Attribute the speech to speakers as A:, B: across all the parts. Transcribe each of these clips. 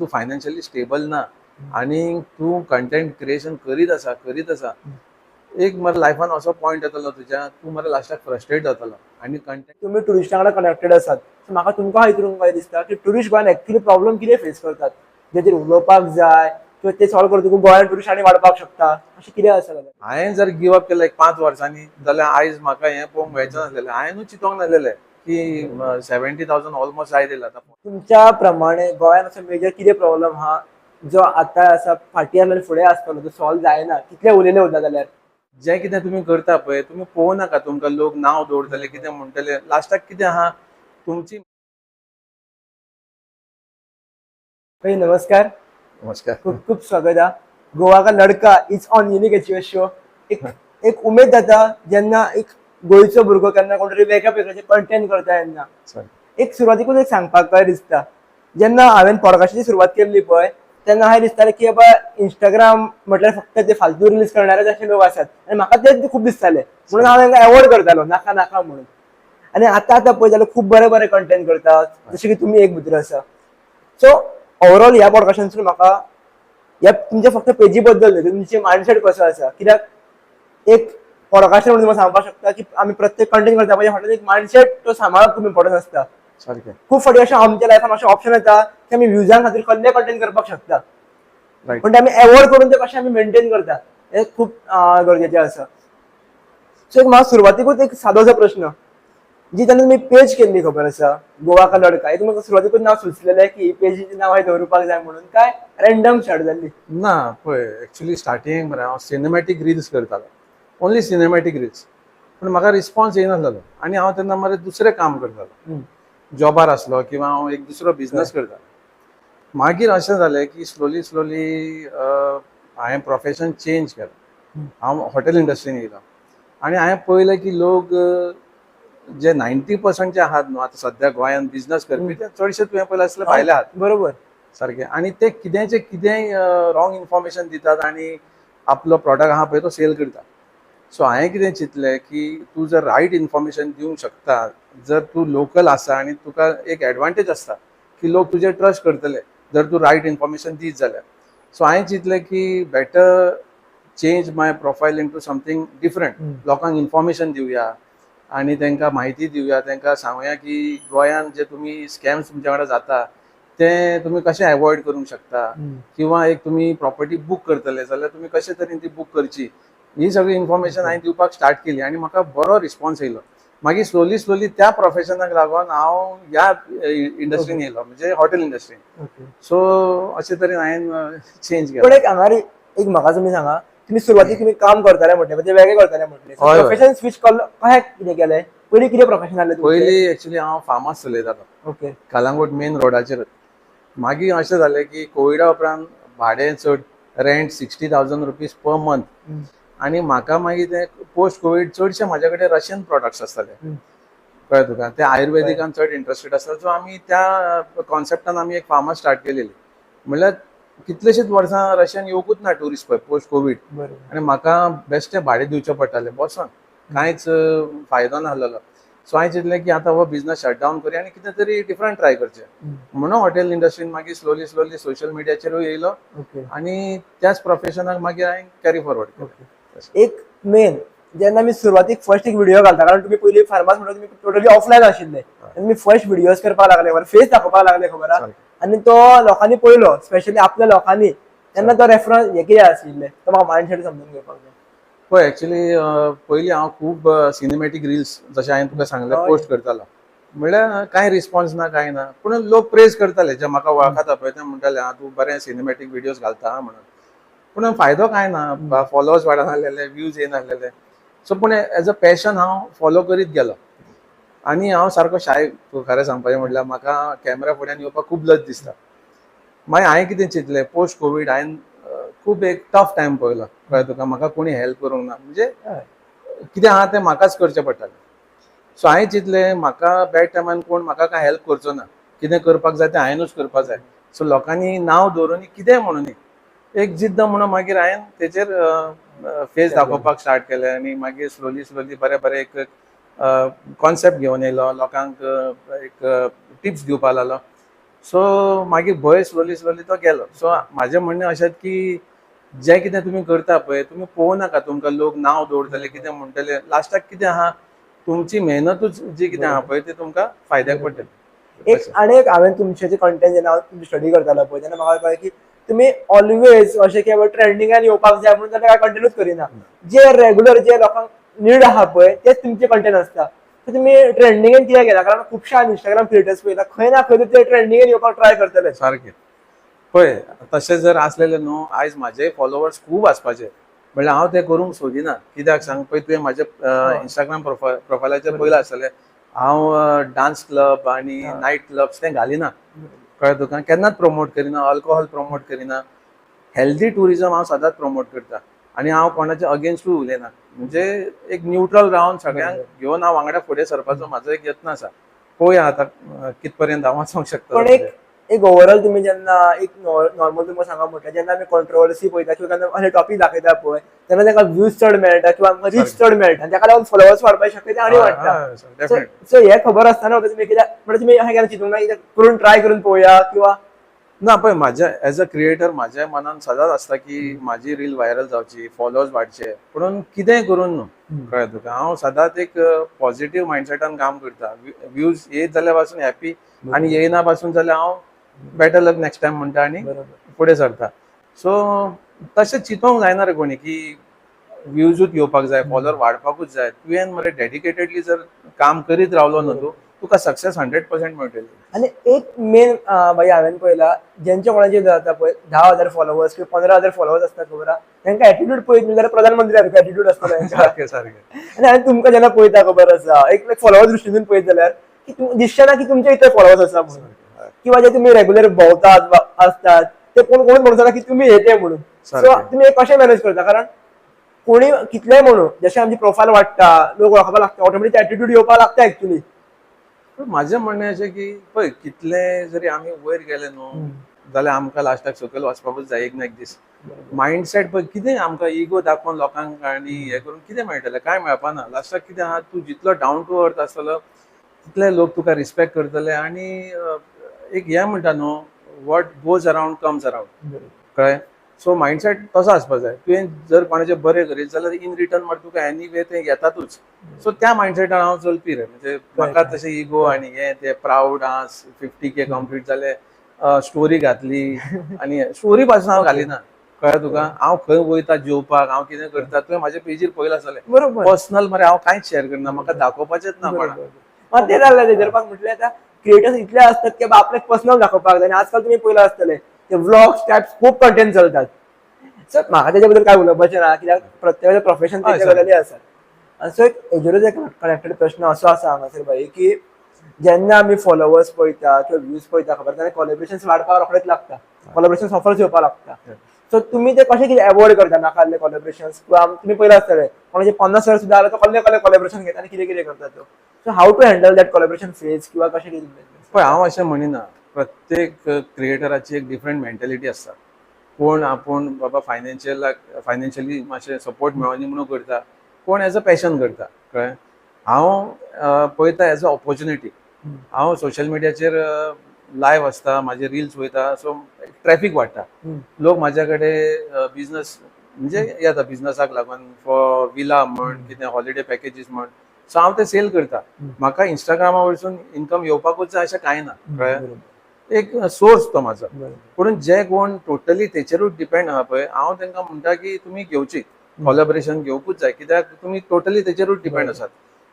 A: तू financially stable ना आणि तू content creation करीत आसा एक मला लायफान असो पॉइंट येतलो तुज्या तू मला लास्टाक फ्रस्ट्रेट जातलो आणि कंटेंट
B: तुम्ही टुरिस्टां कडेन कनेक्टेड आसात सो म्हाका तुमकां हितून काय दिसता की टुरिस्ट गोंयान एक्चुअली प्रॉब्लेम कितें फेस करतात जेचेर उलोवपाक जाय किंवा ते सॉल्व करतकूच गोंयान टुरिस्ट आनी वाडपाक शकता अशें कितें आसा जाल्यार
A: हांवें जर गिव अप केलं एक 5 वर्सांनी जाल्यार आयज म्हाका हें पळोवंक मेळचें नासलेलें हांवेंनूच चिंतोंक नासलेलें की 70,000 ऑलमोस्ट जाय दिला आतां
B: तुमच्या प्रमाणे गोंयान असो मेजर कितें प्रॉब्लेम आहा जो आतां आसा फाटीं आनी फुडें आसतलो जो सॉल्व जायना कितले उलयले वता जाल्यार
A: जें कितें तुमी करता पळय तुमी पळोवं नाका तुमकां लोक नांव दवरतले कितें म्हणटले लास्टाक कितें आहा तुमची
B: भाई नमस्कार
A: नमस्कार
B: खूप खूप स्वागत आहे गोवा का लडका is on unique achiever show एक एक उमेद जाता जेन्ना एक गोंयचो भुरगो केन्ना कोण तरी वेगळ्या प्रकारचे कंटेंट करता तेन्ना एक सुरवातीकूच एक सांगपाक काय दिसता जेन्ना हांवें पॉडकास्टाची सुरवात केल्ली पळय तेन्ना हांवें दिसतालें की बाबा इंस्टाग्राम म्हटल्यार फक्त ते फालतू रिलीज करणारेच अशे लोक आसात आनी म्हाका तेच खूब दिसतालें म्हणून हांव तांकां एवॉर्ड करतालो नाका नाका म्हणून आनी आतां पळय जाल्यार खूब बरे बरे कंटेंट करतात जशें की तुमी एक भितर आसा सो ओवरऑल ह्या पॉडकास्टांतसून म्हाका ह्या तुमच्या फक्त पेजी बद्दल न्हय तुमचे मायंडसेट कसो आसा कित्याक एक पॉडकास्टर म्हणून तुमकां सांगपाक शकता की आमी प्रत्येक कंटेंट करता पळय फाटल्यान एक मायंडसेट तो सांबाळप खूब इम्पॉर्टंट आसता
A: सारकें
B: खूब फावटी अशें आमच्या लायफान अशें ऑप्शन येता की आमी व्ह्यूजां खातीर कसले कंटेंट करपाक शकता पण ते आमी एवॉर्ड करून ते कशें आमी मेंटेन करता हें खूब गरजेचें आसा सो एक म्हाका सुरवातीकूच एक सादोसो प्रश्न जी तेन्ना तुमी पेज केल्ली खबर आसा गोवा का लडका हे तुमकां सुरवातीकूच नांव सुचलेलें की पेजीचें नांव हांवें दवरुपाक जाय म्हणून काय रँडम स्टार्ट जाल्ली
A: ना पळय एक्चुली स्टार्टींग मरे हांव सिनेमॅटीक रिल्स करतालो ओन्ली सिनेमॅटीक रिल्स पूण म्हाका रिस्पॉन्स येयनासलो आनी हांव तेन्ना मरे दुसरें काम करतालो जॉबार आसलो किंवा हांव एक दुसरो बिझनस करतालो मागीर अशें जालें की स्लोली हांवें प्रोफेशन चेंज केलें हांव हॉटेल इंडस्ट्रीन येयलो आनी हांवें पळयलें की लोक जे 90% जे आहात न्हू आतां सद्या गोंयान बिझनस करपी ते चडशे तुवें पळयलें आसलें भायले आहात
B: बरोबर
A: सारकें आनी ते कितेंचे कितेंय रॉंग इन्फॉर्मेशन दितात आनी आपलो प्रॉडक्ट आहा पळय तो सेल करता सो हांवें कितें चिंतलें की तूं जर रायट इन्फॉर्मेशन दिवंक शकता जर तूं लोकल आसा आनी तुका एक एडवांटेज आसता की लोक तुजेर ट्रस्ट करतले जर तूं रायट इन्फॉर्मेशन दीत जाल्यार सो हांवें चिंतलें की बेटर चेंज माय प्रोफायल इंटू समथींग डिफरंट लोकांक इन्फॉर्मेशन दिवया आनी तांकां म्हायती दिवया तांकां सांगुया की गोंयान जे तुमी स्कॅम्स तुमच्या वांगडा जाता ते तुमी कशें एवॉयड करूंक शकता किंवा एक तुमी प्रॉपर्टी बूक करतले जाल्यार तुमी कशे तरेन ती बूक करची ही सगळी इन्फॉर्मेशन हांवें दिवपाक स्टार्ट केली आनी म्हाका बरो रिस्पॉन्स येयलो मागीर स्लोली त्या प्रोफेशनाक लागून हांव ह्या इंडस्ट्रीन येयलो म्हणजे हॉटेल इंडस्ट्रीन सो अशे तरेन हांवें चेंज केलो
B: पण एक हांगा एक म्हाका तुमी सांगा तुम्ही सुरवातीक तुम्ही काम करताले म्हटले म्हणजे वेगळे करताले म्हटले प्रोफेशन स्विच केलो काय कितें केलें पयलीं कितें प्रोफेशन आसलें
A: पयलीं एक्चुली हांव फार्मास चलयतालो
B: ओके
A: कलंगूट मेन रोडाचेर मागीर अशें जालें की कोविडा उपरांत भाडें चड रेंट 60,000 रुपीज पर मंथ आनी म्हाका मागीर ते पोस्ट कोवीड चडशे म्हाजे कडेन रशियन प्रॉडक्ट्स आसताले कळ्ळें तुका ते आयुर्वेदिकान चड इंट्रस्टेड आसता सो आमी त्या कॉन्सेप्टान आमी एक फार्मास स्टार्ट केलेली म्हणल्यार कितलेशीच वर्सां रशियन येवकूच ना टुरिस्ट पळय पोस्ट कोवीड आनी म्हाका बेश्टें भाडें दिवचें पडटालें बसून कांयच फायदो नासलेलो सो हांवें चिंतलें की आतां हो बिझनस शटडावन करया आनी कितें तरी डिफरंट ट्राय करचें म्हणून हॉटेल इंडस्ट्रीन मागीर स्लोली सोशल मिडियाचेरूय येयलो आनी त्याच प्रोफेशनाक मागीर हांवें कॅरी फॉरवर्ड केलो
B: एक मेन जेन्ना आमी सुरवातीक फर्स्ट एक व्हिडिओ घालता कारण तुमी पयलीं फार्मास म्हणून तुमी टोटली ऑफलायन आशिल्ले तुमी फर्स्ट व्हिडिओज करपाक लागले फेस दाखोवपाक लागले खबर आहा आनी तो लोकांनी पळयलो स्पेशली आपल्या लोकांनी तेन्ना तो रेफरन्स हे कितें आशिल्ले तो म्हाका मायंडसेट समजून घेवपाक जाय
A: पळय एक्चुली पयलीं हांव खूब सिनेमॅटीक रिल्स जशें हांवें तुका सांगलें पोस्ट करतालो म्हणल्यार कांय रिस्पॉन्स ना कांय ना पूण लोक प्रेज करताले जे म्हाका वळखता पळय ते म्हणटाले तूं बरें सिनेमॅटीक विडियोज घालता म्हणून पूण फायदो कांय ना फॉलोवर्स वाडनासलेले व्ह्यूज येयनासलेले सो पूण एज अ पॅशन हांव फॉलो करीत गेलो आनी हांव सारको शाय तूं खरें सांगपाचें म्हणल्यार म्हाका कॅमेरा फुड्यान येवपाक खूब लज दिसता मागीर हांवें कितें चिंतलें पोस्ट कोवीड हांवें खूब एक टफ टायम पळयलो कळ्ळें तुका म्हाका कोणी हेल्प करूंक ना म्हणजे कितें आहा तें म्हाकाच करचें पडटालें सो हांवें चिंतलें म्हाका बॅड टायमान कोण म्हाका कांय हेल्प करचो ना कितें करपाक जाय तें हांवेंनूच करपाक जाय सो लोकांनी नांव दवरून कितेंय म्हणून एक जिद्द म्हणून मागीर हांवें तेचेर फेस दाखोवपाक स्टार्ट केलें आनी मागीर स्लोली बरें एक कॉन्सेप्ट घेवन येयलो लोकांक एक टिप्स दिवपाक लागलो सो मागीर भंय स्लोली तो गेलो. सो म्हाजें म्हणणें अशें की जें कितें तुमी करता पळय तुमी पळोवं नाका तुमकां लोक नांव दवरतले कितें म्हणटले. लास्टाक कितें आहा तुमची मेहनतूच जी कितें आहा पळय ती तुमकां फायद्याक पडटली.
B: एक आणि एक हांवें तुमचे जे कंटेंट जेन्ना हांव तुमची स्टडी करतालो पळय तेन्ना म्हाका कळ्ळें की तुम्ही ऑलवेज अशें की ट्रेंडिंगान येवपाक जाय म्हणून काय कंटेंटूच करिना. जे रेग्युलर जे लोकांक नीड आहा पळय तेच तुमचे कंटेंट आसता. तुम्ही ट्रेंडिंगान कित्याक गेला कारण खुबशा इंस्टाग्राम क्रिएटर्स पळयला खंय ना खंय ते ट्रेंडिंगान येवपाक ट्राय करतले.
A: सारकें पळय तशें जर आसलेलें न्हू आयज म्हाजे फॉलोवर्स खूब आसपाचे म्हणल्यार हांव तें करूंक सोदिना. कित्याक सांग पळय तुवें म्हाजे इंस्टाग्राम प्रोफायलाचेर पळयलां आसतलें हांव डान्स क्लब आनी नायट क्लब्स तें घालिना. कळ्ळें तुका केन्नाच प्रमोट करिना. अल्कोहॉल प्रमोट करिना. हेल्दी टुरिजम हांव सदांच प्रमोट करता आनी हांव कोणाच्या अगेन्स्टूय उलयना. म्हणजे एक न्यूट्रल रावन सगळ्यांक घेवन हांव वांगडा फुडें सरपाचो म्हाजो एक यत्न आसा. पळोवया आतां कित पर्यंत हांव वचोंक शकता.
B: पण एक ओवरऑल तुम्ही जेन्ना एक नॉर्मल तुमकां सांगा म्हटल्यार जेन्ना आमी कॉन्ट्रोवर्सी पळयता किंवा केन्ना अशें टॉपीक दाखयता पळय तेन्ना ताका व्ह्यूज चड मेळटा किंवा आमकां रीच चड मेळटा आनी ताका लागून फॉलोवर्स वाडपाची शक्यता आनी वाडटा. सो हे खबर आसतना तुमी कित्याक म्हणजे तुमी अशें केन्ना चिंतूंक ना करून ट्राय करून पळोवया किंवा
A: ना पळय म्हाज्या एज अ क्रिएटर म्हाज्या मनान सदांच आसता की म्हाजी रील व्हायरल जावची फॉलोवर्स वाडचे पूण कितेंय करून न्हू. कळ्ळें तुका हांव सदांच एक पॉझिटिव्ह मायंडसेटान काम करता. व्ह्यूज येत जाल्यार पासून हॅपी आनी येयना पासून जाल्यार हांव बेटर लक नेक्स्ट टायम म्हणटा आनी फुडें सरता. सो तशें चिंतोंक जायना रे कोणी की व्ह्यूजूच येवपाक जाय फॉलोवर वाडपाकूच जाय. तुवें मरे डेडिकेटेडली जर काम करीत रावलो न्हू तूं तुका सक्सेस 100% मेळटली.
B: आणि एक मेन भाई हांवें पळयला ज्यांचे कोणाचे जाता पळय 10,000 फॉलोवर्स किंवा 15,000 फॉलोवर्स आसता खबर आहा तांकां एटिट्यूड पळयत न्हू जाल्यार प्रधानमंत्री सारको एटिट्यूड आसता तांकां.
A: सारकें सारकें.
B: आनी हांवें तुमकां जेन्ना पळयता खबर आसा एक फॉलोवर दृश्टीन पळयत जाल्यार की दिसचें ना की तुमचे इतले फॉलोवर्स आसा म्हणून किंवा जे तुम्ही रेग्युलर भोंवतात आसतात ते कोण म्हणटा की तुम्ही येते म्हणून. सो तुम्ही हे कशें मॅनेज करता कारण कोणी कितलेंय म्हणून जशें आमची प्रोफायल वाडटा लोक वळखपाक लागता ऑटोमॅटीक एटिट्यूड येवपाक लागता एक्चुअली.
A: म्हाजें म्हणणें अशें की पळय कितले जरी आमी वयर गेले न्हू जाल्यार आमकां लास्टाक सकयल वचपाकूच जाय एक ना एक दीस. मायंडसेट पळय कितें आमकां इगो दाखोवन लोकांक आनी हें करून कितें मेळटलें कांय मेळपाना. लास्टाक कितें आहा तूं जितलो डावन टू अर्थ आसतलो तितले लोक तुका रिस्पेक्ट करतले आनी एक हें म्हणटा न्हू what goes around comes around. कळ्ळें. सो मायंडसेट तसो आसपाक जाय. तुवें जर कोणाचें बरें करीत जाल्यार इन रिटर्न मागीर तुका एनी वे तें येतातूच. सो त्या मायंडसेटान हांव चलपी रे. म्हणजे म्हाका तशें इगो आनी हें तें प्राऊड आस 50K कंप्लीट जाले स्टोरी घातली आनी स्टोरी पासून हांव घालिना. कळ्ळें तुका हांव खंय वयता जेवपाक हांव कितें करता तुवें म्हाज्या पेजीर पळयलां आसतलें
B: बरोबर
A: पर्सनल मरे हांव कांयच शेअर करना म्हाका दाखोवपाचेंच ना कोणाक.
B: मग ते जाल्लें तेजेरपाक म्हटल्यार आतां क्रिएटर्स इतले असतात की आपल्याक पर्सनल दाखोवपाक जाय. आजकाल तुम्ही पळयलां आसतलें ते व्लॉग्स टॅब्स खूब कंटेंट चलतात. सो म्हाका तेच्या बद्दल काय उलोवपाचें ना कित्याक प्रत्येकाचें प्रोफेशन तेच्या गजाली आसा. सो एक हेजेरूच एक कनेक्टेड प्रश्न असो आसा हांगासर भाई की जेन्ना आमी फॉलोवर्स पळयता किंवा व्ह्यूज पळयता खबर तेन्ना कोलॅबरेशन्स वाडपाक रोखडेंच लागता. कोलॅबरेशन्स ऑफर्स येवपाक लागता. सो तुम्ही ते कशें कितें एवॉयड करता नाका जाल्ले कोलॅबरेशन्स किंवा तुम्ही पळयलां आसतलें कोणाचे 50,000 सुद्दां आला तो कसले कसले कोलॅबरेशन घेता आनी कितें कितें करता तो. So how to handle that collaboration phase किंवा कशें कितें.
A: पळय हांव अशें म्हणिना. प्रत्येक क्रिएटराची एक डिफरंट मेंटॅलिटी आसता. कोण आपूण बाबा फायनान्शियली मातशें सपोर्ट मेळोनी म्हणून करता. कोण एज अ पॅशन करता. कळ्ळें. हांव पळयता एज अ ऑपॉर्च्युनिटी. हांव सोशल मिडियाचेर लायव्ह आसता म्हाजे रिल्स वयता सो ट्रॅफिक वाडटा. लोक म्हाज्या कडेन बिझनस म्हणजे येता बिझनसाक लागून फॉर विला म्हण कितें हॉलिडे पॅकेजीस म्हण. सो हांव ते सेल करता. म्हाका इंस्टाग्रामा वयरसून इन्कम येवपाकूच जाय अशें कांय ना. कळ्ळें. एक सोर्स तो म्हाजो. पूण जे कोण टोटली तेचेरूच डिपेंड आहा पळय हांव तांकां म्हणटा की तुमी घेवची कोलॅबरेशन घेवपूच जाय कित्याक तुमी टोटली तेचेरूच डिपेंड आसात.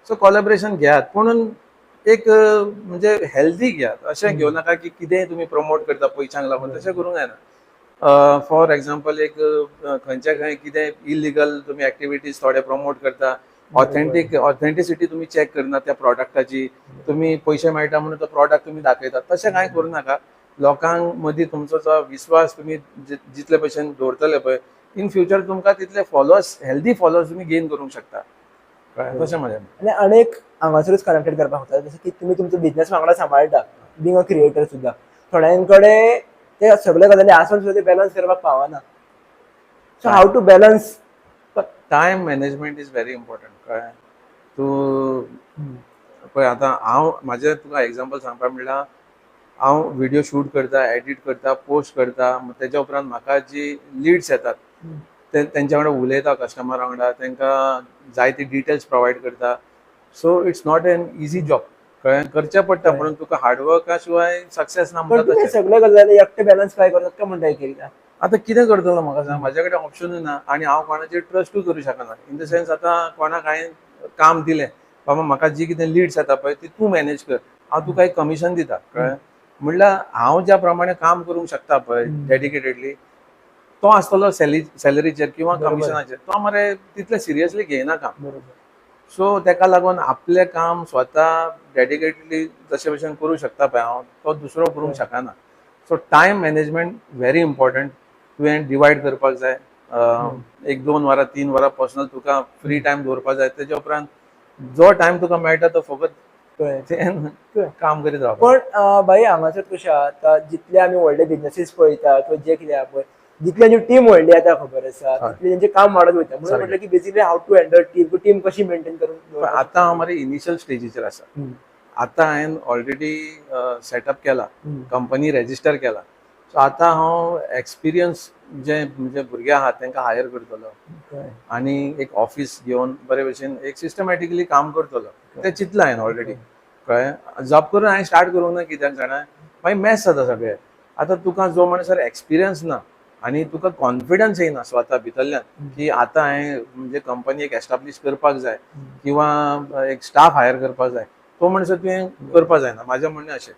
A: सो कोलॅबरेशन घेयात पूण एक म्हणजे हेल्दी घेयात. अशें घेवं नाका की कितेंय तुमी प्रमोट करता पयशांक लागून तशें करूंक जायना. फॉर एग्जाम्पल एक खंयचे खंय कितें इलिगल तुमी एक्टिविटीज थोडे प्रमोट करता. ऑथेंटिसिटी तुम्ही चेक करना त्या प्रॉडक्टाची. तुम्ही पयशे मेळटा म्हणून तो प्रॉडक्ट तुम्ही दाखयतात तशें कांय करूं नाका. लोकांक मदीं तुमचो जो विश्वास तुम्ही जितले भशेन दवरतले पळय इन फ्युचर तुमकां तितले फॉलोअर्स हेल्दी फॉलोअर्स तुम्ही गेन करूंक शकता. तशें म्हजें.
B: आनी अनेक हांगासरूच कनेक्टेड करपाक शकता जशें की तुमी तुमचो बिझनेस वांगडा सांबाळटा बींग अ क्रिएटर सुद्दां थोड्यांकडे ते सगळे गजाली आसून सुद्दां ते बॅलन्स करपाक पावना. So how to balance.
A: Time management is very important. कळ्ळें. तूं पळय आतां हांव म्हाजें तुका एग्जाम्पल सांगपाक म्हणल्यार हांव व्हिडिओ शूट करता, एडिट करता, पोस्ट करता, तेच्या उपरांत म्हाका जी लिड्स येतात तेंच्या वांगडा उलयता, कस्टमरा वांगडा तेंकां जाय ती डिटेल्स प्रोवायड करता. So it's not an easy job, कळ्ळें, करचें पडटा,
B: कळ्ळें.
A: पूण तुका हार्डवर्का शिवाय सक्सेस ना
B: पण
A: म्हणटा
B: तुम्ही
A: तशें.
B: सगळे गजाली एकटे बॅलन्स काय करतात काय म्हणता एकदा?
A: आतां कितें करतलो म्हाका सांग, म्हाजे कडेन ऑप्शनूय ना आनी हांव कोणाचेर ट्रस्टूय करूं शकना. इन द सेन्स आतां कोणाक हांवें काम दिलें, बाबा म्हाका जी कितें लिड्स येता पळय ती तूं मॅनेज कर, हांव तुका एक कमिशन दिता, कळ्ळें. म्हणल्यार हांव ज्या प्रमाणे काम करूंक शकता पळय डेडिकेटेडली, तो आसतलो सॅलरीचेर किंवा
B: बरोबर.
A: कमिशनाचेर, तो मरे तितलें सिरियसली घेयना काम.
B: बरोबर.
A: सो तेका लागून आपलें काम स्वता डेडिकेटेडली जशे भशेन करूं शकता पळय हांव, तो दुसरो करूंक शकना. So time management very important. तुवें डिवायड करपाक जाय. 1-2 वरां 3 वरां पर्सनल तुका फ्री टायम दवरपाक जाय. तेच्या उपरांत जो टायम तुका मेळटा तो फकत
B: कळ्ळें.
A: तें काम करीत रावपाक.
B: पण भाई हांगासर कशें आहा, आतां जितले आमी व्हडले बिझनेसीस पळयता किंवा जे कितें आहा पळय, जितली जी टीम व्हडली येता खबर आसा तितलें तेंचें काम वाडत वयता. म्हणून म्हटलें की basically how to handle team कशी मेंटेन करून
A: पण
B: दवरपाक.
A: आतां हांव मरे इनिशियल स्टेजीचेर आसा. आतां हांवें ऑलरेडी सेटअप केला, कंपनी रेजिस्टर केला. सो आतां हांव एक्सपिरियन्स जे म्हणजे भुरगे आहात तांकां हायर करतलो
B: कळ्ळें.
A: आनी एक ऑफिस घेवन बरे भशेन एक सिस्टमॅटिकली काम करतलो. तें चिंतलां हांवें ऑलरेडी, कळ्ळें. जॉब करून हांवें स्टार्ट करूंक ना, कित्याक जाणा मागीर मॅस जाता सगळें. आतां तुका जो म्हणसर एक्सपिरियन्स ना आनी तुका कॉन्फिडन्स येयना स्वता भितरल्यान की आतां हांवें म्हणजे कंपनी एक एस्टाब्लीश करपाक जाय किंवा एक स्टाफ हायर करपाक जाय, तो म्हणसर तुवें करपाक जायना. म्हाजें म्हणणें अशें,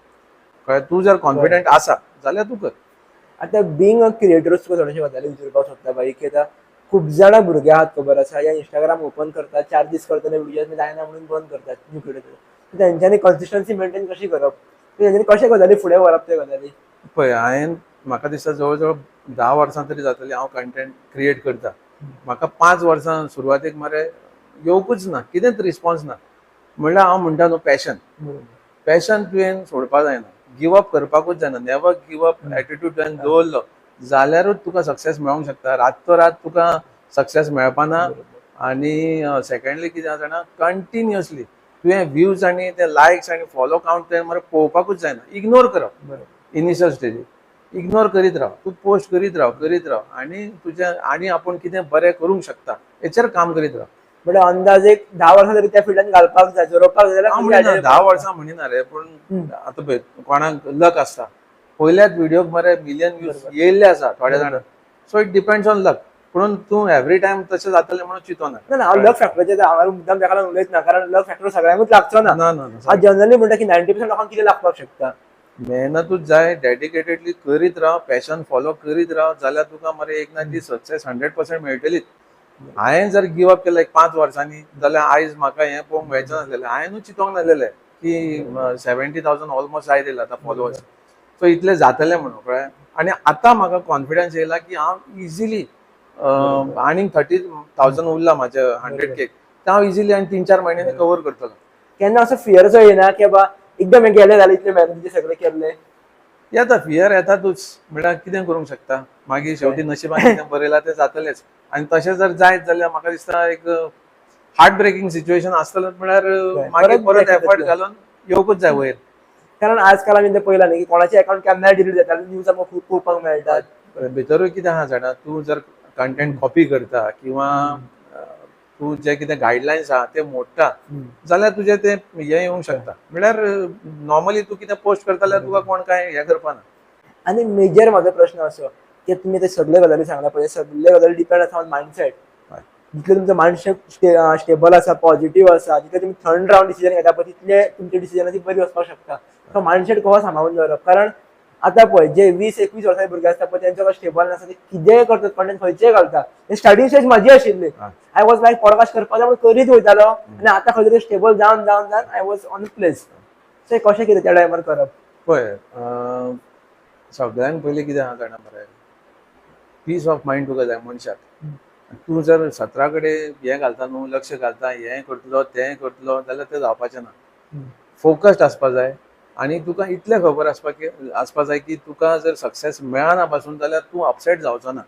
A: कळ्ळें. तूं जर कॉन्फिडंट आसा जाल्यार तूं कर.
B: आतां बींग अ क्रिएटरूच तुका थोडेशे गजाली विचारपाक सोदता भाई, की आतां खूब जाणां भुरगे आहात खबर आसा, या इंस्टाग्राम ओपन करतात, 4 दीस करतले व्हिडिओज जायना म्हणून बंद करतात न्यू क्रिएटर. तेंच्यांनी कन्सिस्टन्सी मेंटेन कशी करप, तेंच्यांनी कशे गजाली फुडें व्हरप ते गजाली?
A: पळय, हांवें म्हाका दिसता जवळ जवळ 10 वर्सां तरी जातली हांव कंटेंट क्रिएट करता. म्हाका 5 वर्सां सुरवातेक मरे येवकूच ना, कितेंच रिस्पॉन्स ना. म्हणल्यार हांव म्हणटा न्हू, पॅशन तुवें सोडपाक जायना, गिव अप करपाकूच जायना. नेवर गिव अप एटिट्यूड तुवें दवरलो जाल्यारूच तुका सक्सेस मेळोंक शकता. रातचो तुका सक्सेस मेळपाना. आनी सेकंडली कितें आसा जाणा, कंटिन्युअसली तुवें व्ह्यूज आनी ते लायक्स आनी फॉलो कावंट तुवें मरे पळोवपाकूच जायना. इग्नोर करप इनिशियल स्टेजीर, इग्नोर करीत राव. तूं पोस्ट करीत राव आनी तुजें आनी आपूण कितें बरें करूंक शकता हेचेर काम करीत राव.
B: म्हणजे अंदाज एक 10 वर्सां तरी त्या फिल्डान घालपाक जाय, जोडपाक जाय
A: हांव म्हणिना 10 वर्सां म्हणिना रे, पूण आतां पळय कोणाक लक आसता, पयल्याच व्हिडिओक मरे मिलियन व्ह्यूज येयल्ले आसा थोड्या जाणांक. सो इट डिपेंड्स ऑन लक. पूण तूं एवरी टायम तशें जातलें म्हणून चिंतोना.
B: ना हांव लक फॅक्टराचेर हांव मुद्दाम ताका लागून उलयतना, कारण लक फॅक्टर सगळ्यांकूच लागचो ना.
A: ना
B: हांव जनरली म्हणटा की 90% लोकांक कितें लागपाक शकता.
A: मेहनतूच जाय, डेडिकेटेडली करीत राव, पॅशन फॉलो करीत राव, जाल्यार तुका मरे एक ना ती सक्सेस 100% मेळटलीच. हांवें जर गिव अप केलो एक 5 वर्सांनी जाल्यार आयज म्हाका हें पळोवंक मेळचें नासलेलें. हांवेंनूच चिंतोंक नासलेलें की 70,000 ऑलमोस्ट जायत आतां फॉलोवर्स. सो इतलें जातलें म्हणून, कळ्ळें. आनी आतां म्हाका कॉन्फिडन्स येयला की हांव इजिली आनीक 30,000 उरला म्हाजे 100K, ते हांव इजिली आनी 3-4 म्हयन्यांनी कवर करतलो.
B: केन्ना असो फियरचो येना की बाबा एकदम हें गेलें जाल्यार इतले मेहनतीचे सगळें केल्लें?
A: येता, फियर येतातूच. म्हणल्यार कितें करूंक शकता, मागीर शेवटी नशिबान कितें बरयलां तें जातलेंच. आनी तशें जर जायत जाल्यार म्हाका दिसता एक हार्ट ब्रेकिंग सिच्युएशन आसतलें, म्हणल्यार मागीर परत एफर्ट घालून येवकूच जाय वयर.
B: कारण आजकाल आमी तें पळयलां न्ही की कोणाचे अकाउंट केन्नाय डिलीट जाता, न्यूज आमकां खूब पळोवपाक मेळटात.
A: भितरूय कितें आहा जाणा, तूं जर कंटेंट कॉपी करता किंवा तूं जे कितें गायडलायन्स आहा ते मोडटा जाल्यार तुजें तें हें येवंक शकता. म्हणल्यार नॉर्मली तूं कितें पोस्ट करता जाल्यार तुका कोण कांय हें करपाना.
B: आनी मेजर म्हाजो प्रश्न असो की तुमी ते सगळे गजाली सांगला पळय, सगळे गजाली डिपेंड आसा ऑन मायंडसेट. जितले तुमचो मायंडसेट स्टेबल आसा, पॉझिटिव्ह आसा, जितले तुमी थंड रावन डिसिजन घेता पळय तितले तुमची डिसिजनाची बरी वचपाक शकता. तो मायंडसेट कहो सांबाळून दवरप. कारण आतां पळय जे 20-21 वर्सांचे भुरगे आसता पळय तेंचो स्टेबल नासता, ते कितेंय करतात, कंटेंट खंयचेय घालता. स्टार्टिंग स्टेज म्हाजी आशिल्ली. आय वॉज लायक पॉडकास्ट करपाक जाय करीत वयतालो आनी आतां खंय तरी स्टेबल जावन I was on place. So कशें कितें त्या टायमार करप?
A: पळय, सगळ्यांत पयलीं कितें आहा जाणा मरे, पीस ऑफ मायंड तुका जाय मनशाक. तूं जर 17 कडेन हें घालता न्हू, लक्ष घालता, हें करतलो तें करतलो जाल्यार तें जावपाचें ना. फोकस्ड आसपा जाय आनी तुका इतलें खबर आसपा जाय की तुका जर सक्सेस मेळना पासून जाल्यार तूं अपसेट जावचो ना.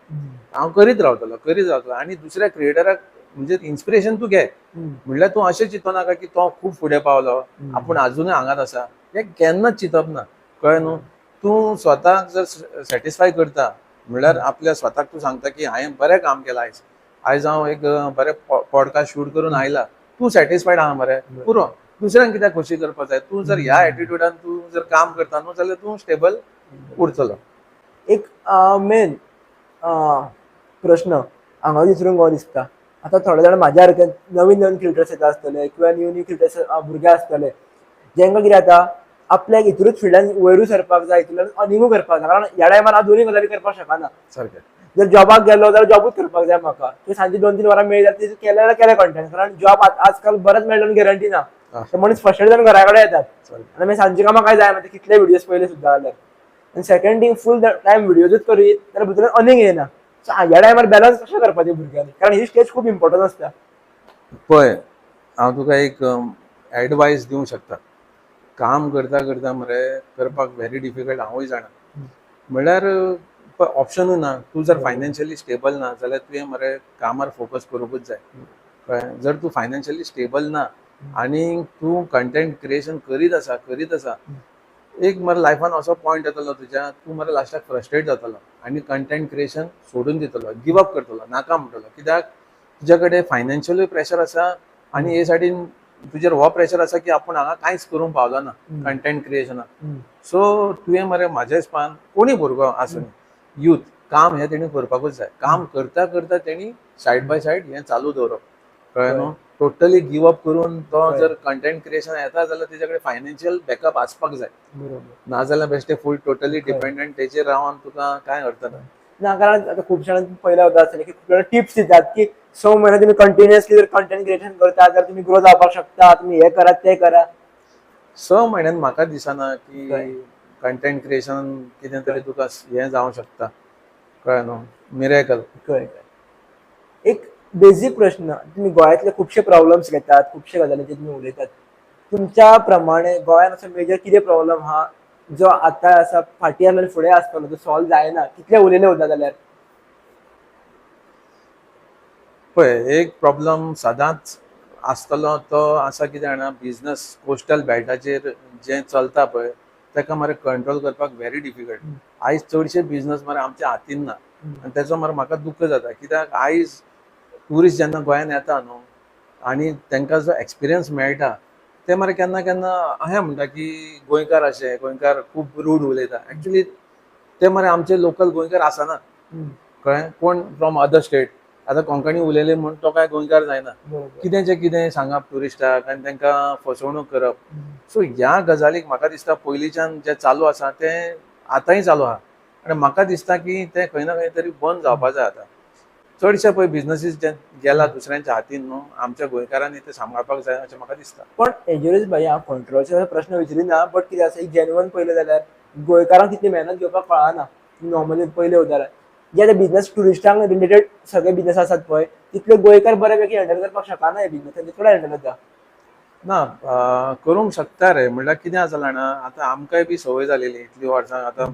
A: हांव करीत रावतलो आनी दुसऱ्या क्रिएटराक म्हणजे इन्स्पिरेशन तूं घे. म्हणल्यार तूं अशें चिंतनाका की तो खूब फुडें पावलो, आपूण अजुनूय हांगाच आसा, हें केन्नाच चिंतप ना. कळ्ळें न्हू. तूं स्वताक जर सॅटिस्फाय करता म्हणल्यार आपल्या स्वताक तूं सांगता की हांवें बरें काम केलां आयज हांव एक बरें पॉडकास्ट शूट करून आयला, तूं सॅटिस्फायड आहा मरे, पुरो. दुसऱ्यांक कित्याक खोशी करपाक जाय. तूं जर ह्या एटिट्यूडान तूं जर काम करता न्हू जाल्यार तूं स्टेबल उरतलो.
B: एक मेन प्रश्न हांगा विचारूंक गो दिसता. आतां थोडे जाण म्हाज्या सारके नवीन नवीन फिल्टर्स येता आसतले किंवा न्यू न्यू फिल्टर्स भुरगे आसतले, जेंका कितें जाता आपल्याक हितूरूच फिल्डान वयरू सरपाक जाय, हितूंतल्यान अर्निंगूय करपाक जाय. कारण ह्या टायमार हांव दोनूय गजाली करपाक शकना.
A: सारकें.
B: जर जॉबाक गेलो जाल्यार जॉबूच करपाक जाय म्हाका, की सांजे 2-3 वरां मेळटा ती केलें जाल्यार केलें कंटेंट. कारण जॉब आजकाल बरेंच मेळटा गॅरंटी ना. ते मनीस फर्स्ट जावन घरा कडेन येतात आनी मागीर सांजचे कामां काय जाय, कितले व्हिडियोज पयले सुद्दां जाल्यार. आनी सेकंड थिंग फूल टायम व्हिडियोजूच करीत जाल्यार भितरल्यान अर्निंग येना. सो ह्या टायमार बॅलन्स कशें करपाचें भुरग्यांनी, कारण ही स्टेज खूब इम्पॉर्टंट आसता.
A: पळय, हांव तुका एक एडवायस दिवंक शकता. काम करता करता मरे करपाक व्हेरी डिफिकल्ट हांवूय जाणा. म्हणल्यार ऑप्शनूच ना. तूं जर फायनान्शियली स्टेबल ना जाल्यार तुवें मरे कामार फोकस करूंकूच जाय. कळ्ळें. जर तूं फायनान्शियली स्टेबल ना आनी तूं कंटेंट क्रिएशन करीत आसा एक मरे लायफान असो पॉयंट येतलो तुज्या, तूं मरे लास्टाक फ्रस्ट्रेट जातलो आनी कंटेंट क्रिएशन सोडून दितलो, गिव अप करतलो, नाका म्हणटलो. कित्याक तुज्या कडेन फायनान्शियलूय प्रेशर आसा आनी हे सायडीन तुजेर हो प्रेशर आसा की आपूण हांगा कांयच करूंक पावलो ना कंटेंट क्रिएशनाक. सो तुवें मरे म्हाज्या हिसपान कोणूय भुरगो आसूं यूथ, काम हें तेणी करपाकूच जाय. काम करता करता तेणी सायड बाय सायड हें चालू दवरप. कळ्ळें न्हू. टोटली गिव अप करून तो जर कंटेंट क्रिएशन येता जाल्यार तेजे कडेन फायनान्शियल बॅकअप आसपाक जाय. नाजाल्यार बेश्टे फूल टोटली डिपेंडंट तेजेर रावन तुका कांय अर्थ ना.
B: ना, कारण आता खूप जाणांनी पयला होता आसतलें की खूप टिप्स दितात की 6 महिने तुम्ही कंटिन्युअसली जर कंटेंट क्रिएशन करता जाल्यार तुम्ही ग्रो जावपाक शकता, तुम्ही हे करा ते करा.
A: 6 म्हयन्यान म्हाका दिसना की कंटेंट क्रिएशन कितें तरी तुका हें जावंक शकता. कळ्ळें न्हू. मिरेकल.
B: एक बेसिक प्रश्न, तुम्ही गोंयांतले खुबशे प्रॉब्लेम्स घेतात, खुबशे गजालींचेर तुम्ही उलयतात. तुमच्या प्रमाणे गोंयांत असो मेजर कितें प्रॉब्लेम आहा जो आतां आसा फाटीं आनी फुडें आसतलो जो सॉल्व जायना, कितले उलयले वता जाल्यार?
A: पळय, एक प्रॉब्लम सदांच आसतलो तो आसा कितें जाणा, बिझनस कोस्टल बेल्टाचेर जें चलता पळय ताका मरे कंट्रोल करपाक व्हेरी डिफिकल्ट. आयज चडशे बिझनस मरे आमच्या हातीन ना आनी तेचो मरे म्हाका दुख्ख जाता. कित्याक आयज ट्युरिस्ट जेन्ना गोंयान येता न्हू आनी तांकां जो एक्सपिरियन्स मेळटा ते मरे केन्ना केन्ना अशें म्हणटा की गोंयकार अशे, गोंयकार खूब रूड उलयता. एक्चुली ते मरे आमचे लोकल गोंयकार आसना. कळ्ळें. कोण फ्रॉम अदर स्टेट, आतां कोंकणी उलयले म्हूण तो काय गोंयकार जायना. कितेंचे कितें सांगप ट्युरिस्टाक आनी तांकां फसवणूक करप. सो ह्या गजालीक म्हाका दिसता पयलींच्यान जें चालू आसा तें आतांय चालू आहा आनी म्हाका दिसता की तें खंय ना खंय तरी बंद जावपाक जाय. आतां चडशे पळय बिझनसीस जे गेला दुसऱ्यांच्या हातीन न्हू, आमच्या गोंयकारांनी ते सांबाळपाक जाय अशें म्हाका दिसता.
B: पण हेजेरूच भाई हांव कंट्रोवर्शियल प्रश्न विचारिना, बट कितें आसा एक जेन्युअन पयलें जाल्यार गोंयकारांक तितली मेहनत घेवपाक कळना. नॉर्मली पयलें वता जाल्यार जे आतां बिझनस टुरिस्टांक रिलेटेड सगळे बिझनस आसात पळय तितले गोंयकार बऱ्यापैकी हँडल करपाक शकना हे बिझनस, तांचे थोडे हँडल जाता.
A: ना, करूंक शकता रे. म्हणल्यार कितें आसा जाणा, आतां आमकांय बी संवय जालेली इतली वर्सां. आतां